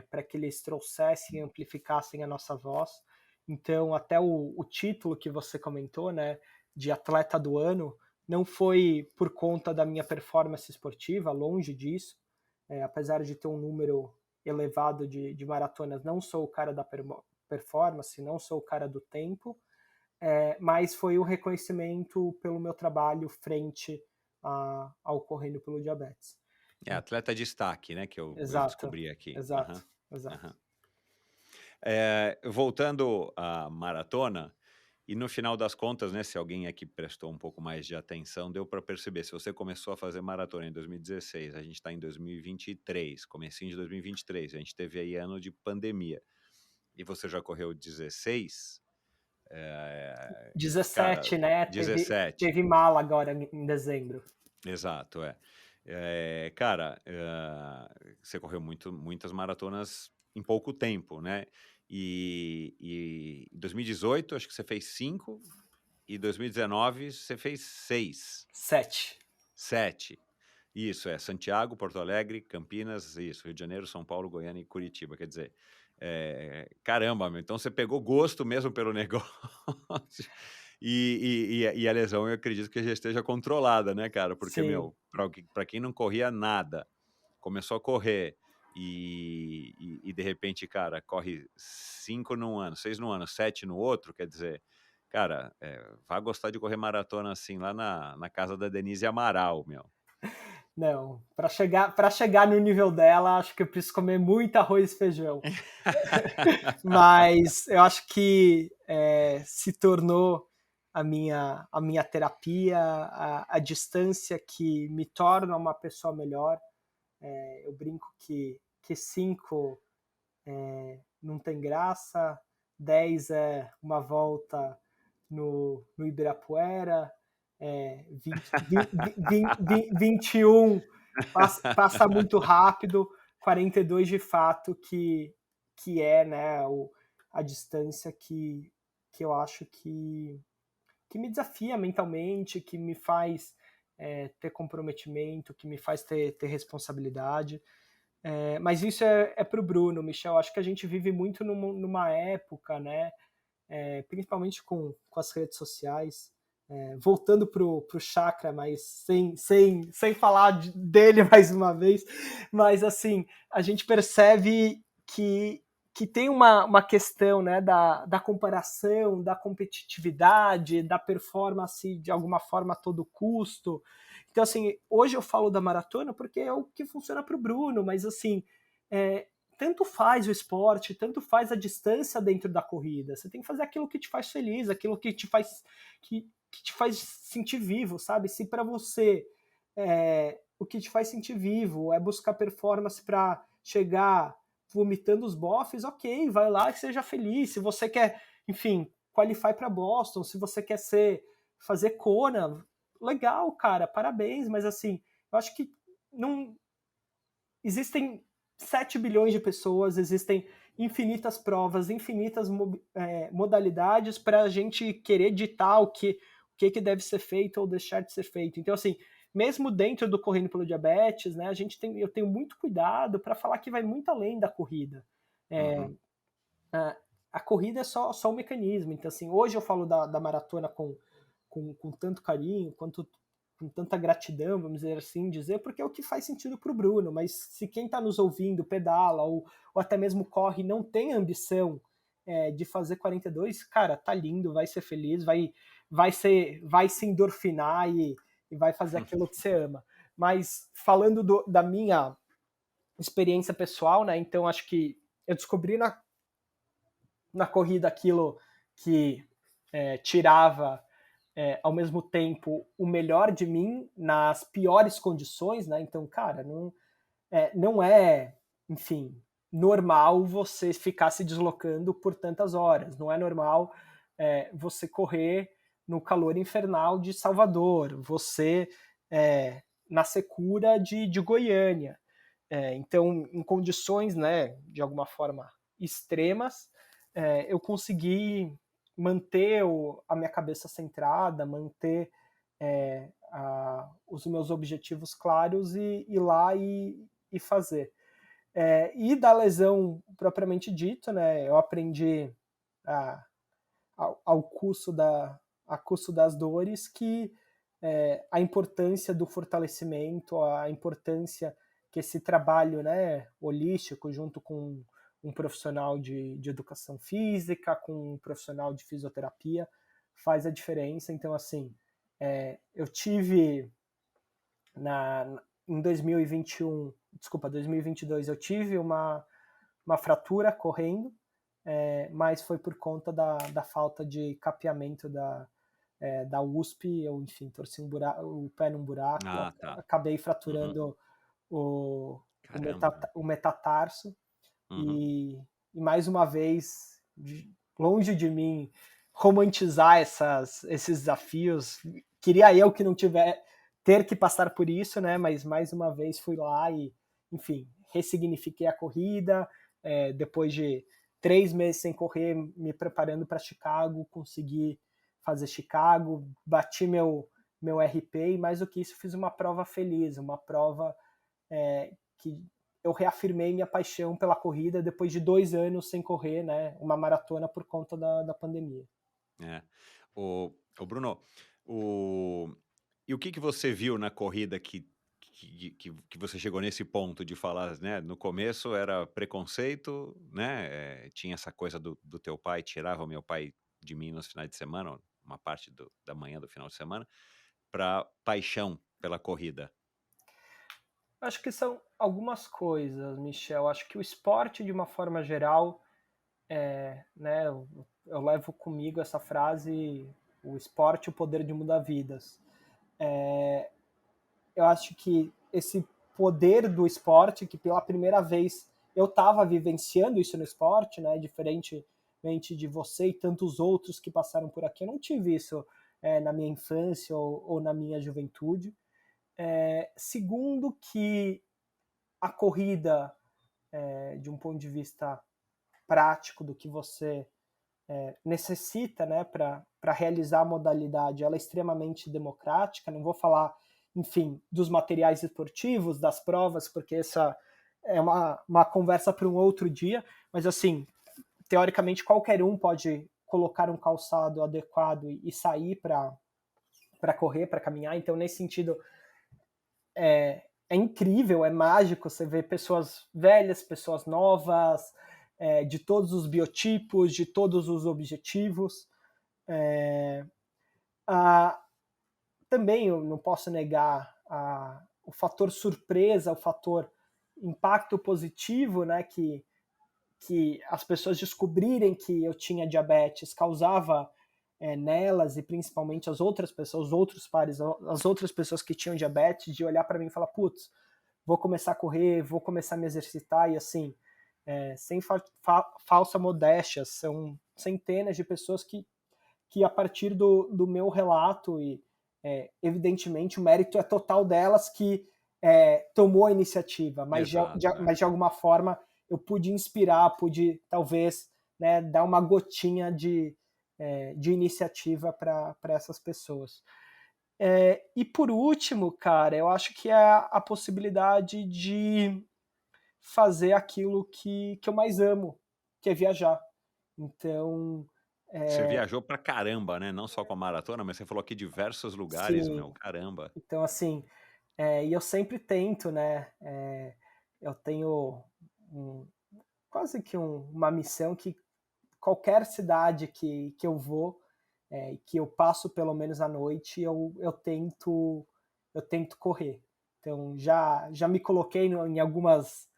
para que eles trouxessem e amplificassem a nossa voz. Então, até o título que você comentou, né, de atleta do ano, não foi por conta da minha performance esportiva, longe disso. Apesar de ter um número elevado de maratonas, não sou o cara da performance, não sou o cara do tempo, mas foi um reconhecimento pelo meu trabalho frente ao Correndo pelo Diabetes. Atleta destaque, né, que eu Exato, descobri aqui. exato, Aham, exato. aham. Voltando à maratona, e no final das contas, né, se alguém aqui prestou um pouco mais de atenção, deu para perceber, se você começou a fazer maratona em 2016, a gente está em 2023, comecinho de 2023, a gente teve aí ano de pandemia, e você já correu 16, cara, 17, né? Teve, 17, teve mala agora em dezembro. exato, cara, você correu muitas maratonas em pouco tempo, né? E em 2018, acho que você fez 5, e 2019 você fez 6, 7. 7. Isso, Santiago, Porto Alegre, Campinas, isso, Rio de Janeiro, São Paulo, Goiânia e Curitiba. Quer dizer, caramba, meu, então você pegou gosto mesmo pelo negócio. E a lesão, eu acredito que já esteja controlada, né, cara? Porque, Sim. meu, para quem não corria nada, começou a correr e de repente, cara, corre 5 num ano, 6 no ano, 7 no outro, quer dizer, cara, vai gostar de correr maratona assim lá na casa da Denise Amaral, meu. Não, para chegar no nível dela, acho que eu preciso comer muito arroz e feijão. Mas eu acho que se tornou a minha terapia, a distância que me torna uma pessoa melhor. Eu brinco que 5 não tem graça, 10 é uma volta no Ibirapuera, 21 passa muito rápido, 42 de fato que é, né, a distância que eu acho que me desafia mentalmente, que me faz ter comprometimento, que me faz ter responsabilidade. Mas isso é para o Bruno, Michel. Acho que a gente vive muito numa época, né, principalmente com as redes sociais, voltando para o chakra, mas sem falar dele mais uma vez, mas assim, a gente percebe que tem uma questão, né, da comparação, da competitividade, da performance de alguma forma a todo custo. Então, assim, hoje eu falo da maratona porque é o que funciona para o Bruno, mas assim, tanto faz o esporte, tanto faz a distância dentro da corrida. Você tem que fazer aquilo que te faz feliz, aquilo que te faz sentir vivo, sabe? Se para você o que te faz sentir vivo é buscar performance para chegar vomitando os bofs, ok, vai lá e seja feliz. Se você quer, enfim, qualify para Boston, se você quer fazer Kona, legal, cara, parabéns, mas assim, eu acho que não existem 7 bilhões de pessoas, existem infinitas provas, infinitas modalidades para a gente querer ditar o que deve ser feito ou deixar de ser feito. Então, assim, mesmo dentro do Correndo pelo Diabetes, né, eu tenho muito cuidado para falar que vai muito além da corrida. Uhum. A corrida é só um mecanismo. Então, assim, hoje eu falo da maratona com tanto carinho, quanto com tanta gratidão, vamos dizer assim, porque é o que faz sentido para o Bruno. Mas se quem está nos ouvindo pedala ou até mesmo corre e não tem ambição de fazer 42, cara, tá lindo, vai ser feliz, vai se endorfinar e vai fazer aquilo que você ama. Mas falando da minha experiência pessoal, né? Então acho que eu descobri na corrida aquilo que tirava ao mesmo tempo o melhor de mim nas piores condições, né? Então, cara, não é, enfim, normal você ficar se deslocando por tantas horas. Não é normal você correr no calor infernal de Salvador, você na secura de Goiânia. Então, em condições, né, de alguma forma extremas, eu consegui manter a minha cabeça centrada, manter os meus objetivos claros e ir lá e fazer. E da lesão propriamente dito, né, eu aprendi a, ao a custo das dores que a importância do fortalecimento, a importância que esse trabalho, né, holístico junto com um profissional de educação física, com um profissional de fisioterapia, faz a diferença. Então, assim, eu tive em 2021, desculpa, 2022, eu tive uma fratura correndo, mas foi por conta da falta de capeamento da USP. Eu, enfim, torci o pé num buraco, Ah, tá. acabei Uhum. fraturando Caramba. o metatarso Uhum. e mais uma vez, longe de mim romantizar esses desafios, queria eu que não ter que passar por isso, né? Mas mais uma vez fui lá e, enfim, ressignifiquei a corrida. Depois de 3 meses sem correr, me preparando para Chicago, consegui fazer Chicago, bati meu RP e mais do que isso, fiz uma prova feliz, uma prova que eu reafirmei minha paixão pela corrida depois de 2 anos sem correr, né? Uma maratona por conta da pandemia. É. O Bruno, o e o que que você viu na corrida que você chegou nesse ponto de falar, né, no começo era preconceito, né, tinha essa coisa do teu pai, tirava o meu pai de mim nos finais de semana, uma parte da manhã do final de semana, para paixão pela corrida. Acho que são algumas coisas, Michel. Acho que o esporte, de uma forma geral, né, eu levo comigo essa frase: o esporte, o poder de mudar vidas. Eu acho que esse poder do esporte, que pela primeira vez eu estava vivenciando isso no esporte, né, diferentemente de você e tantos outros que passaram por aqui, eu não tive isso na minha infância ou na minha juventude. Segundo, que a corrida, de um ponto de vista prático do que você necessita, né, para realizar a modalidade, ela é extremamente democrática. Não vou falar, enfim, dos materiais esportivos, das provas, porque essa é uma conversa para um outro dia, mas assim, teoricamente qualquer um pode colocar um calçado adequado e sair para correr, para caminhar. Então, nesse sentido, é incrível, é mágico você ver pessoas velhas, pessoas novas, de todos os biotipos, de todos os objetivos. É, a, Também eu não posso negar o fator surpresa, o fator impacto positivo, né, que as pessoas descobrirem que eu tinha diabetes causava nelas e principalmente as outras pessoas, os outros pares, as outras pessoas que tinham diabetes, de olhar para mim e falar: putz, vou começar a correr, vou começar a me exercitar. E assim, sem falsa modéstia, são centenas de pessoas que a partir do meu relato evidentemente o mérito é total delas que tomou a iniciativa, Exato, mas de alguma forma eu pude inspirar, pude talvez, né, dar uma gotinha de iniciativa para essas pessoas. E por último, cara, eu acho que é a possibilidade de fazer aquilo que eu mais amo, que é viajar. Então, você viajou pra caramba, né, não só com a maratona, mas você falou aqui diversos lugares, meu, sim, caramba. então assim, e eu sempre tento, né, eu tenho um, quase que uma missão que qualquer cidade que eu vou, que eu passo pelo menos à noite, eu tento correr. Então já me coloquei em algumas,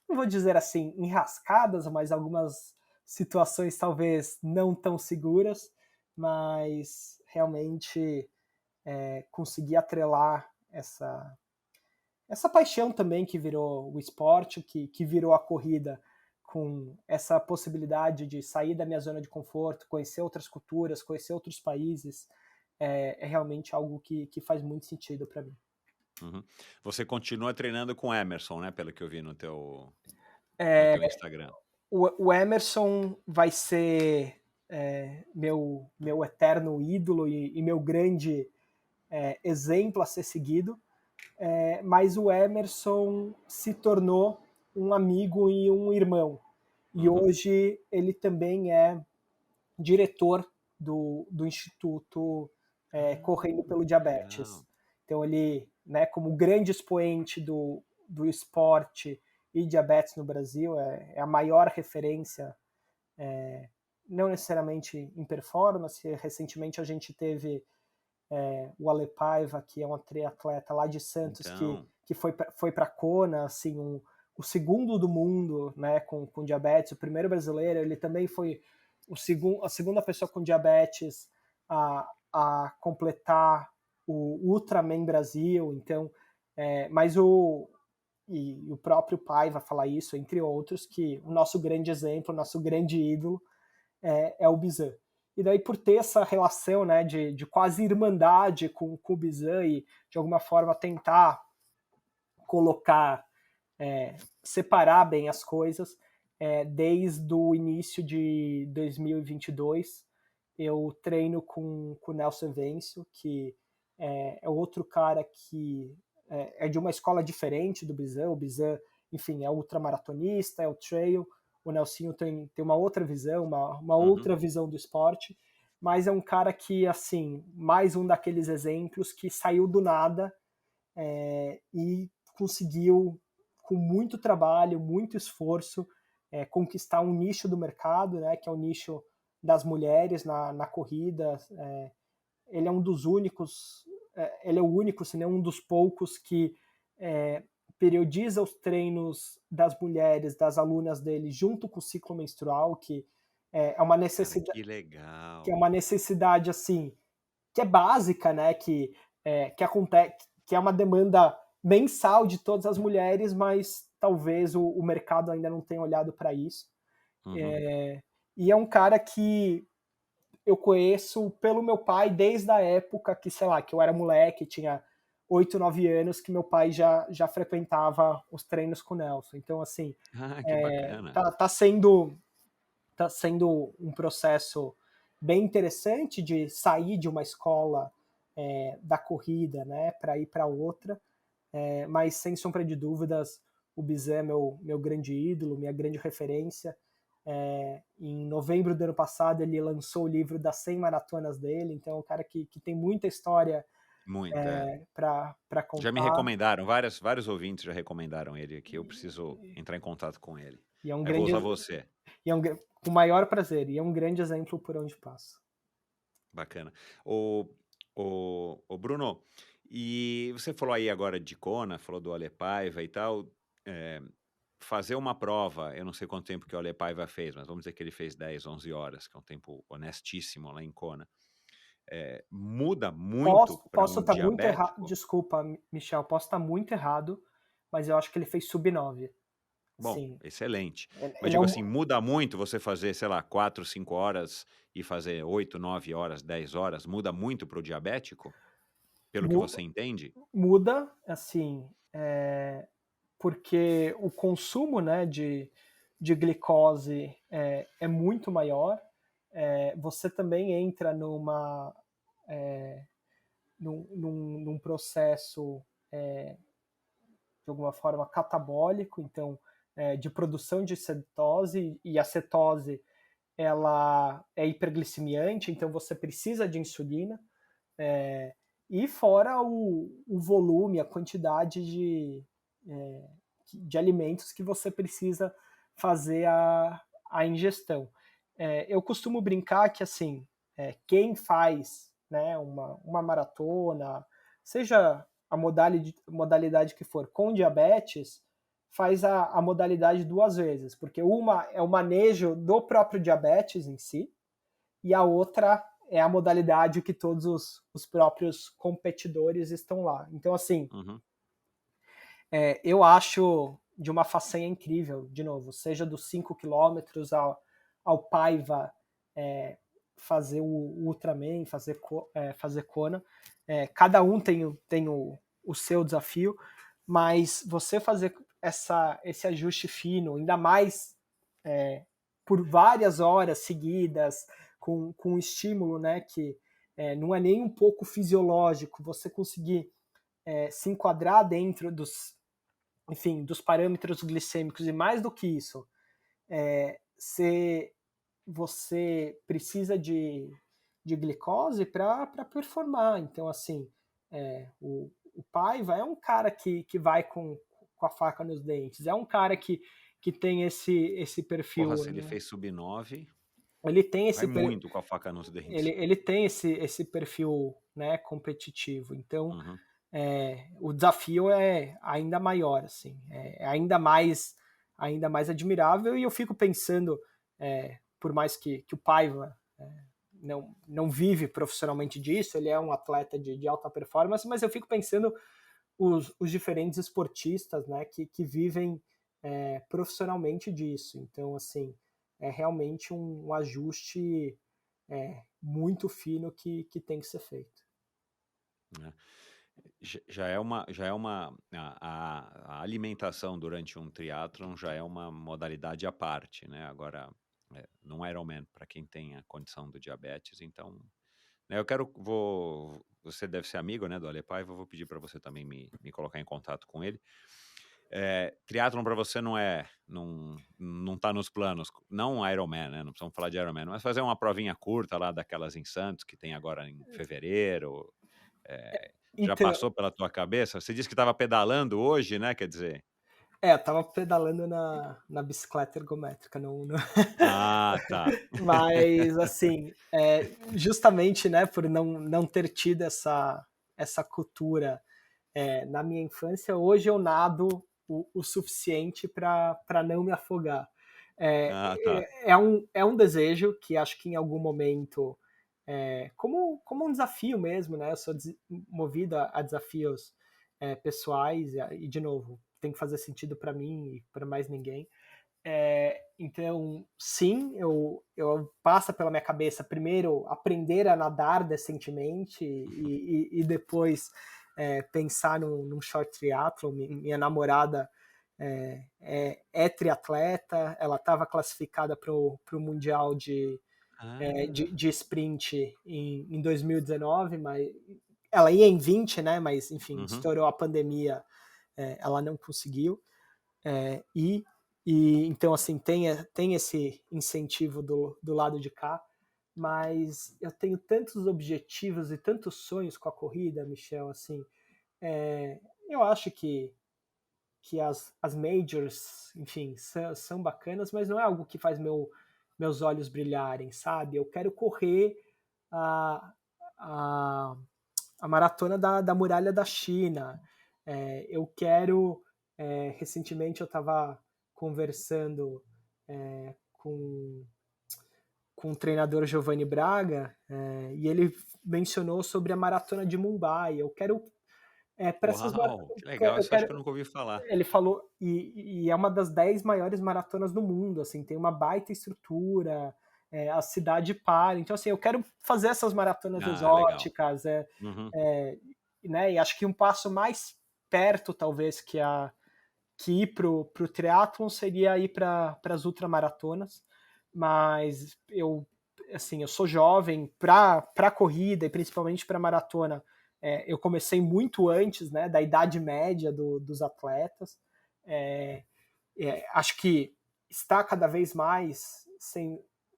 não vou dizer assim, enrascadas, mas algumas situações talvez não tão seguras, mas realmente conseguir atrelar essa paixão também que virou o esporte, que virou a corrida, com essa possibilidade de sair da minha zona de conforto, conhecer outras culturas, conhecer outros países, realmente algo que faz muito sentido para mim. Uhum. Você continua treinando com o Emerson, né, pelo que eu vi no teu Instagram. O Emerson vai ser meu eterno ídolo e meu grande exemplo a ser seguido, mas o Emerson se tornou um amigo e um irmão. E Uhum. hoje ele também é diretor do Instituto Correndo pelo Diabetes. Legal. Então ele, né, como grande expoente do esporte e diabetes no Brasil, é a maior referência, não necessariamente em performance. Recentemente a gente teve o Ale Paiva, que é um triatleta lá de Santos, Então, que foi para Kona, assim, o segundo do mundo, né, com diabetes, o primeiro brasileiro. Ele também foi a segunda pessoa com diabetes a completar o Ultraman Brasil. Então, mas o próprio Paiva fala isso, entre outros, que o nosso grande exemplo, o nosso grande ídolo é o Bizan. E daí, por ter essa relação, né, de quase irmandade com o Bizan e, de alguma forma, tentar colocar, separar bem as coisas, desde o início de 2022, eu treino com o Nelson Vencio, que é outro cara que é de uma escola diferente do Bizan. O Bizan, enfim, é ultramaratonista, é o trail. O Nelsinho tem uma outra visão, uma outra visão do esporte, mas é um cara que, assim, mais um daqueles exemplos que saiu do nada e conseguiu, com muito trabalho, muito esforço, conquistar um nicho do mercado, né, que é o nicho das mulheres na corrida. Ele é um dos únicos, ele é o único, se não um dos poucos, que periodiza os treinos das mulheres, das alunas dele, junto com o ciclo menstrual, é uma cara, necessidade, que assim, que é básica, né? Que acontece, que é uma demanda mensal de todas as mulheres, mas talvez o mercado ainda não tenha olhado para isso. Uhum. E é um cara que eu conheço pelo meu pai desde a época que, sei lá, que eu era moleque, tinha 8, 9 anos, que meu pai já frequentava os treinos com o Nelson. Então, assim, Ah, que bacana. tá sendo um processo bem interessante de sair de uma escola da corrida, né, para ir para outra, mas sem sombra de dúvidas, o Bizet é meu grande ídolo, minha grande referência. Em novembro do ano passado ele lançou o livro das 100 maratonas dele, então é um cara que tem muita história Muito, é. para Já me contar, recomendaram, vários ouvintes já recomendaram ele aqui, eu preciso entrar em contato com ele. e é um Aí vou grande, usar você. com o maior prazer, e é um grande exemplo por onde passa. Bacana. O Bruno, e você falou aí agora de Kona, falou do Ale Paiva e tal, fazer uma prova, eu não sei quanto tempo que o Ale Paiva fez, mas vamos dizer que ele fez 10, 11 horas, que é um tempo honestíssimo lá em Kona. Muda muito para Posso um estar muito errado, diabético? desculpa, Michel, posso estar muito errado, mas eu acho que ele fez sub 9. Bom, Assim, excelente. Mas ele é digo um, assim, muda muito você fazer, sei lá, 4, 5 horas e fazer 8, 9 horas, 10 horas, muda muito para o diabético? Pelo que Mu- você entende? Muda, assim, porque o consumo, né, de glicose é muito maior. Você também entra num processo, de alguma forma, catabólico, então, de produção de cetose, e a cetose ela é hiperglicemiante, então você precisa de insulina, e fora o volume, a quantidade de alimentos que você precisa fazer a ingestão. Eu costumo brincar que, assim, quem faz, né, uma maratona, seja a modalidade que for, com diabetes, faz a modalidade duas vezes, porque uma é o manejo do próprio diabetes em si, e a outra é a modalidade que todos os próprios competidores estão lá. Então, assim, Uhum. eu acho de uma façanha incrível, de novo, seja dos 5 quilômetros ao Paiva fazer o Ultraman, fazer Kona. Cada um tem o seu desafio, mas você fazer esse ajuste fino, ainda mais por várias horas seguidas, com um estímulo, né, que não é nem um pouco fisiológico, você conseguir se enquadrar dentro dos parâmetros glicêmicos, e mais do que isso, você precisa de glicose para performar. Então, assim, o Paiva é um cara que vai com a faca nos dentes, é um cara que tem esse Porra, perfil, se ele né? fez sub 9, Ele tem vai esse, muito com a faca nos dentes. ele tem esse perfil, né, competitivo. Então, Uhum. o desafio é ainda maior, assim, é ainda mais admirável. E eu fico pensando, por mais que o Paiva não vive profissionalmente disso, ele é um atleta de alta performance, mas eu fico pensando os diferentes esportistas, né, que vivem profissionalmente disso. Então, assim, é realmente um ajuste muito fino que tem que ser feito. Né? A alimentação durante um triatlon já é uma modalidade à parte, né? Agora, num Ironman, para quem tem a condição do diabetes, então, né, você deve ser amigo, né, do Ale Paiva, eu vou pedir para você também me colocar em contato com ele. Triatlon para você não tá nos planos, não Ironman, né? Não precisamos falar de Ironman, mas fazer uma provinha curta lá daquelas em Santos que tem agora em fevereiro. Já Então, passou pela tua cabeça? Você disse que estava pedalando hoje, né? Quer dizer. eu tava pedalando na bicicleta ergométrica, não. Ah, tá. Mas, assim, justamente, né, por não ter tido essa cultura na minha infância, hoje eu nado o suficiente para não me afogar. Ah, tá. É um desejo que acho que em algum momento, como um desafio mesmo, né? Eu sou movido a desafios pessoais, e, de novo, tem que fazer sentido para mim e para mais ninguém. Então, sim, eu passa pela minha cabeça primeiro aprender a nadar decentemente e depois pensar num short triathlon. Minha namorada é triatleta, ela estava classificada para o Mundial Ah, de sprint em 2019, mas ela ia em 20, né? Mas enfim, uhum. estourou a pandemia, ela não conseguiu. É, e então, assim, tem esse incentivo do lado de cá, mas eu tenho tantos objetivos e tantos sonhos com a corrida, Michel, assim, eu acho que as majors, enfim, são bacanas, mas não é algo que faz meus olhos brilharem, sabe? Eu quero correr a, a, a maratona da muralha da China. Eu quero. Recentemente eu estava conversando com o treinador Giovanni Braga, e ele mencionou sobre a maratona de Mumbai. Eu quero para essas Uau, que legal. eu Isso eu acho quero que eu nunca ouvi falar. ele falou, e é uma das 10 maiores maratonas do mundo, assim, tem uma baita estrutura, a cidade para. Então, assim, eu quero fazer essas maratonas Ah, legal. exóticas, Uhum. né, e acho que um passo mais perto, talvez, que ir pro triatlon seria ir para as ultramaratonas, mas eu sou jovem para corrida e principalmente para maratona. Eu comecei muito antes, né, da idade média dos atletas. Acho que está cada vez mais,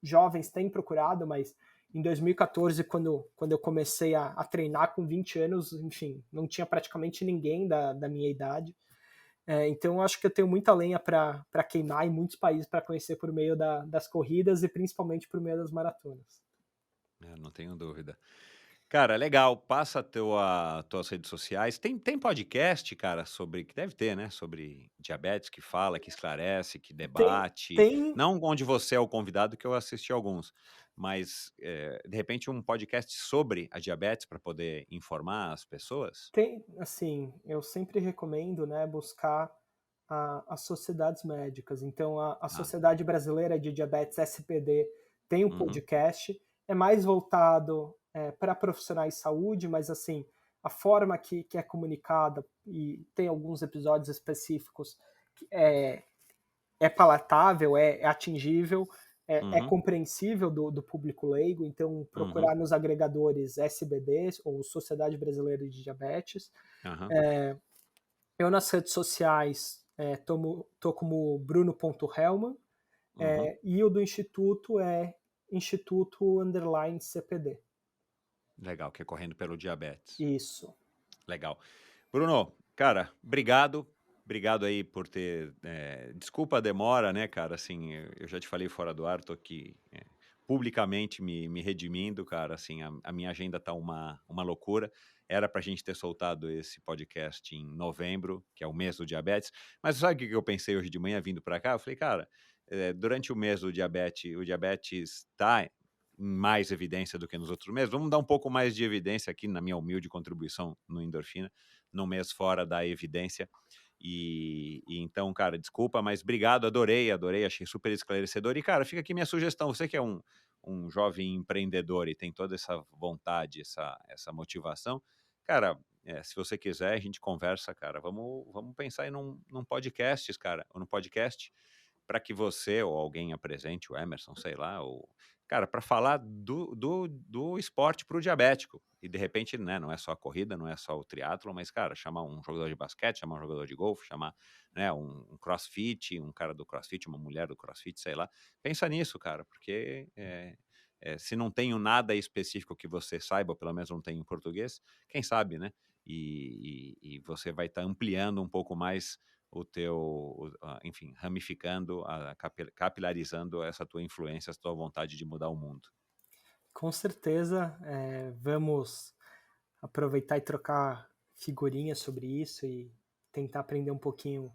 jovens têm procurado, mas em 2014, quando eu comecei a treinar com 20 anos, enfim, não tinha praticamente ninguém da minha idade. Então, acho que eu tenho muita lenha para queimar e muitos países para conhecer por meio das corridas e principalmente por meio das maratonas. Não tenho dúvida. Cara, legal. Passa tuas redes sociais. Tem podcast, cara, sobre que deve ter, né? Sobre diabetes que fala, que esclarece, que Tem, debate. tem, Não onde você é o convidado, que eu assisti alguns, mas de repente um podcast sobre a diabetes para poder informar as pessoas. assim, eu sempre recomendo, né, buscar as sociedades médicas. Então, a Ah, Sociedade Brasileira de Diabetes, SPD, tem um uhum, podcast, é mais voltado para profissionais de saúde, mas assim, a forma que é comunicada, e tem alguns episódios específicos, é, é palatável, é atingível, é uhum, compreensível do público leigo, então uhum, procurar nos agregadores SBD, ou Sociedade Brasileira de Diabetes. aham, Eu nas redes sociais tô como Bruno.Hellman, uhum. e o do Instituto é Instituto_CPD. Legal, que é correndo pelo diabetes. Isso. Legal. Bruno, cara, obrigado. Obrigado aí por ter. Desculpa a demora, né, cara? Assim, eu já te falei fora do ar, tô aqui publicamente me redimindo, cara. Assim, a minha agenda tá uma loucura. Era pra gente ter soltado esse podcast em novembro, que é o mês do diabetes. Mas sabe o que eu pensei hoje de manhã vindo pra cá? Eu falei, cara, durante o mês do diabetes, o diabetes tá em mais evidência do que nos outros meses. Vamos dar um pouco mais de evidência aqui na minha humilde contribuição no Endorfina, no mês fora da evidência. E então, cara, desculpa, mas obrigado, adorei, achei super esclarecedor. E, cara, fica aqui minha sugestão. Você que é um jovem empreendedor e tem toda essa vontade, essa motivação, cara, se você quiser, a gente conversa, cara. Vamos pensar em num podcast, cara, ou num podcast para que você ou alguém apresente, o Emerson, sei lá, ou cara, para falar do esporte para o diabético. E de repente, né, não é só a corrida, não é só o triatlo, mas, cara, chamar um jogador de basquete, chamar um jogador de golfe, chamar, né, um crossfit, um cara do crossfit, uma mulher do crossfit, sei lá. Pensa nisso, cara, porque se não tenho nada específico que você saiba, ou pelo menos não tem em português, quem sabe, né? E você vai estar ampliando um pouco mais enfim, ramificando, capilarizando essa tua influência, essa tua vontade de mudar o mundo. Com certeza, vamos aproveitar e trocar figurinhas sobre isso e tentar aprender um pouquinho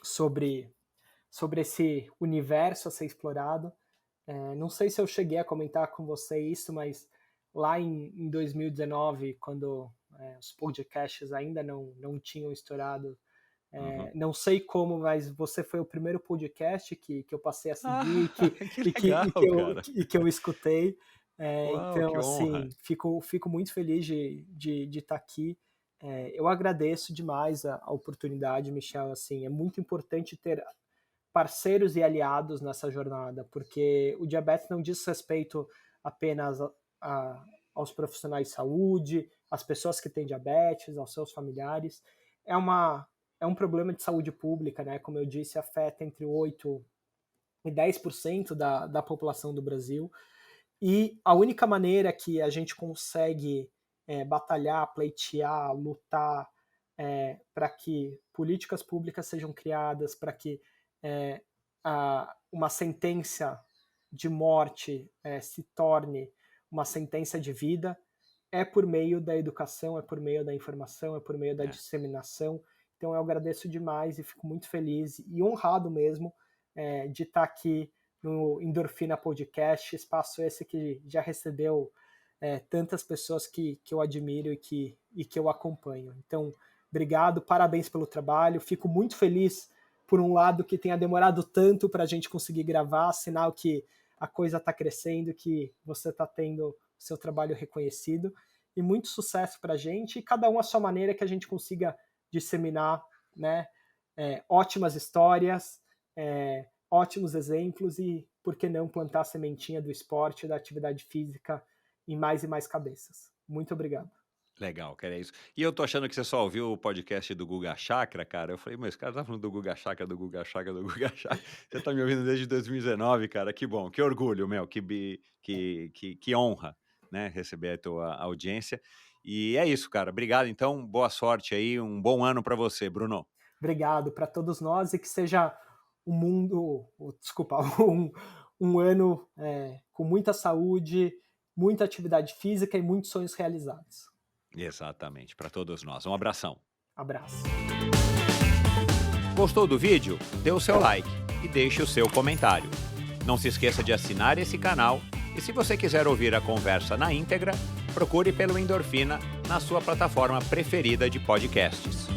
sobre, sobre esse universo a ser explorado. Não sei se eu cheguei a comentar com você isso, mas lá em 2019, quando os podcasts ainda não tinham estourado, Uhum. não sei como, mas você foi o primeiro podcast que eu passei a seguir Ah, que legal, cara. e que eu escutei. Uau, Então, que assim, honra. fico muito feliz de estar aqui. Eu agradeço demais a oportunidade, Michel. Assim, é muito importante ter parceiros e aliados nessa jornada, porque o diabetes não diz respeito apenas aos profissionais de saúde, às pessoas que têm diabetes, aos seus familiares. É, uma, é um problema de saúde pública, né? Como eu disse, afeta entre 8 e 10% da população do Brasil. E a única maneira que a gente consegue batalhar, pleitear, lutar para que políticas públicas sejam criadas, para que é, uma sentença de morte se torne uma sentença de vida, é por meio da educação, é por meio da informação, é por meio da É. disseminação. Então eu agradeço demais e fico muito feliz e honrado mesmo de estar aqui no Endorfina Podcast, espaço esse que já recebeu tantas pessoas que eu admiro e que eu acompanho. Então, obrigado, parabéns pelo trabalho, fico muito feliz por um lado que tenha demorado tanto para a gente conseguir gravar, sinal que a coisa está crescendo, que você está tendo seu trabalho reconhecido. e muito sucesso para a gente, e cada um à sua maneira, que a gente consiga disseminar, né, ótimas histórias, ótimos exemplos e, por que não, plantar a sementinha do esporte e da atividade física em mais e mais cabeças. Muito obrigado. Legal, cara, é isso. E eu tô achando que você só ouviu o podcast do Guga Chakra, cara. Eu falei, mas esse cara tá falando do Guga Chakra, do Guga Chakra, do Guga Chakra. Você tá me ouvindo desde 2019, cara. Que bom, que orgulho, meu, que honra, né, receber a tua audiência. E é isso, cara. Obrigado, então. Boa sorte aí. Um bom ano para você, Bruno. Obrigado para todos nós e que seja um ano com muita saúde, muita atividade física e muitos sonhos realizados. Exatamente, para todos nós. Um abração. Abraço. Gostou do vídeo? Dê o seu like e deixe o seu comentário. Não se esqueça de assinar esse canal e, se você quiser ouvir a conversa na íntegra, procure pelo Endorfina na sua plataforma preferida de podcasts.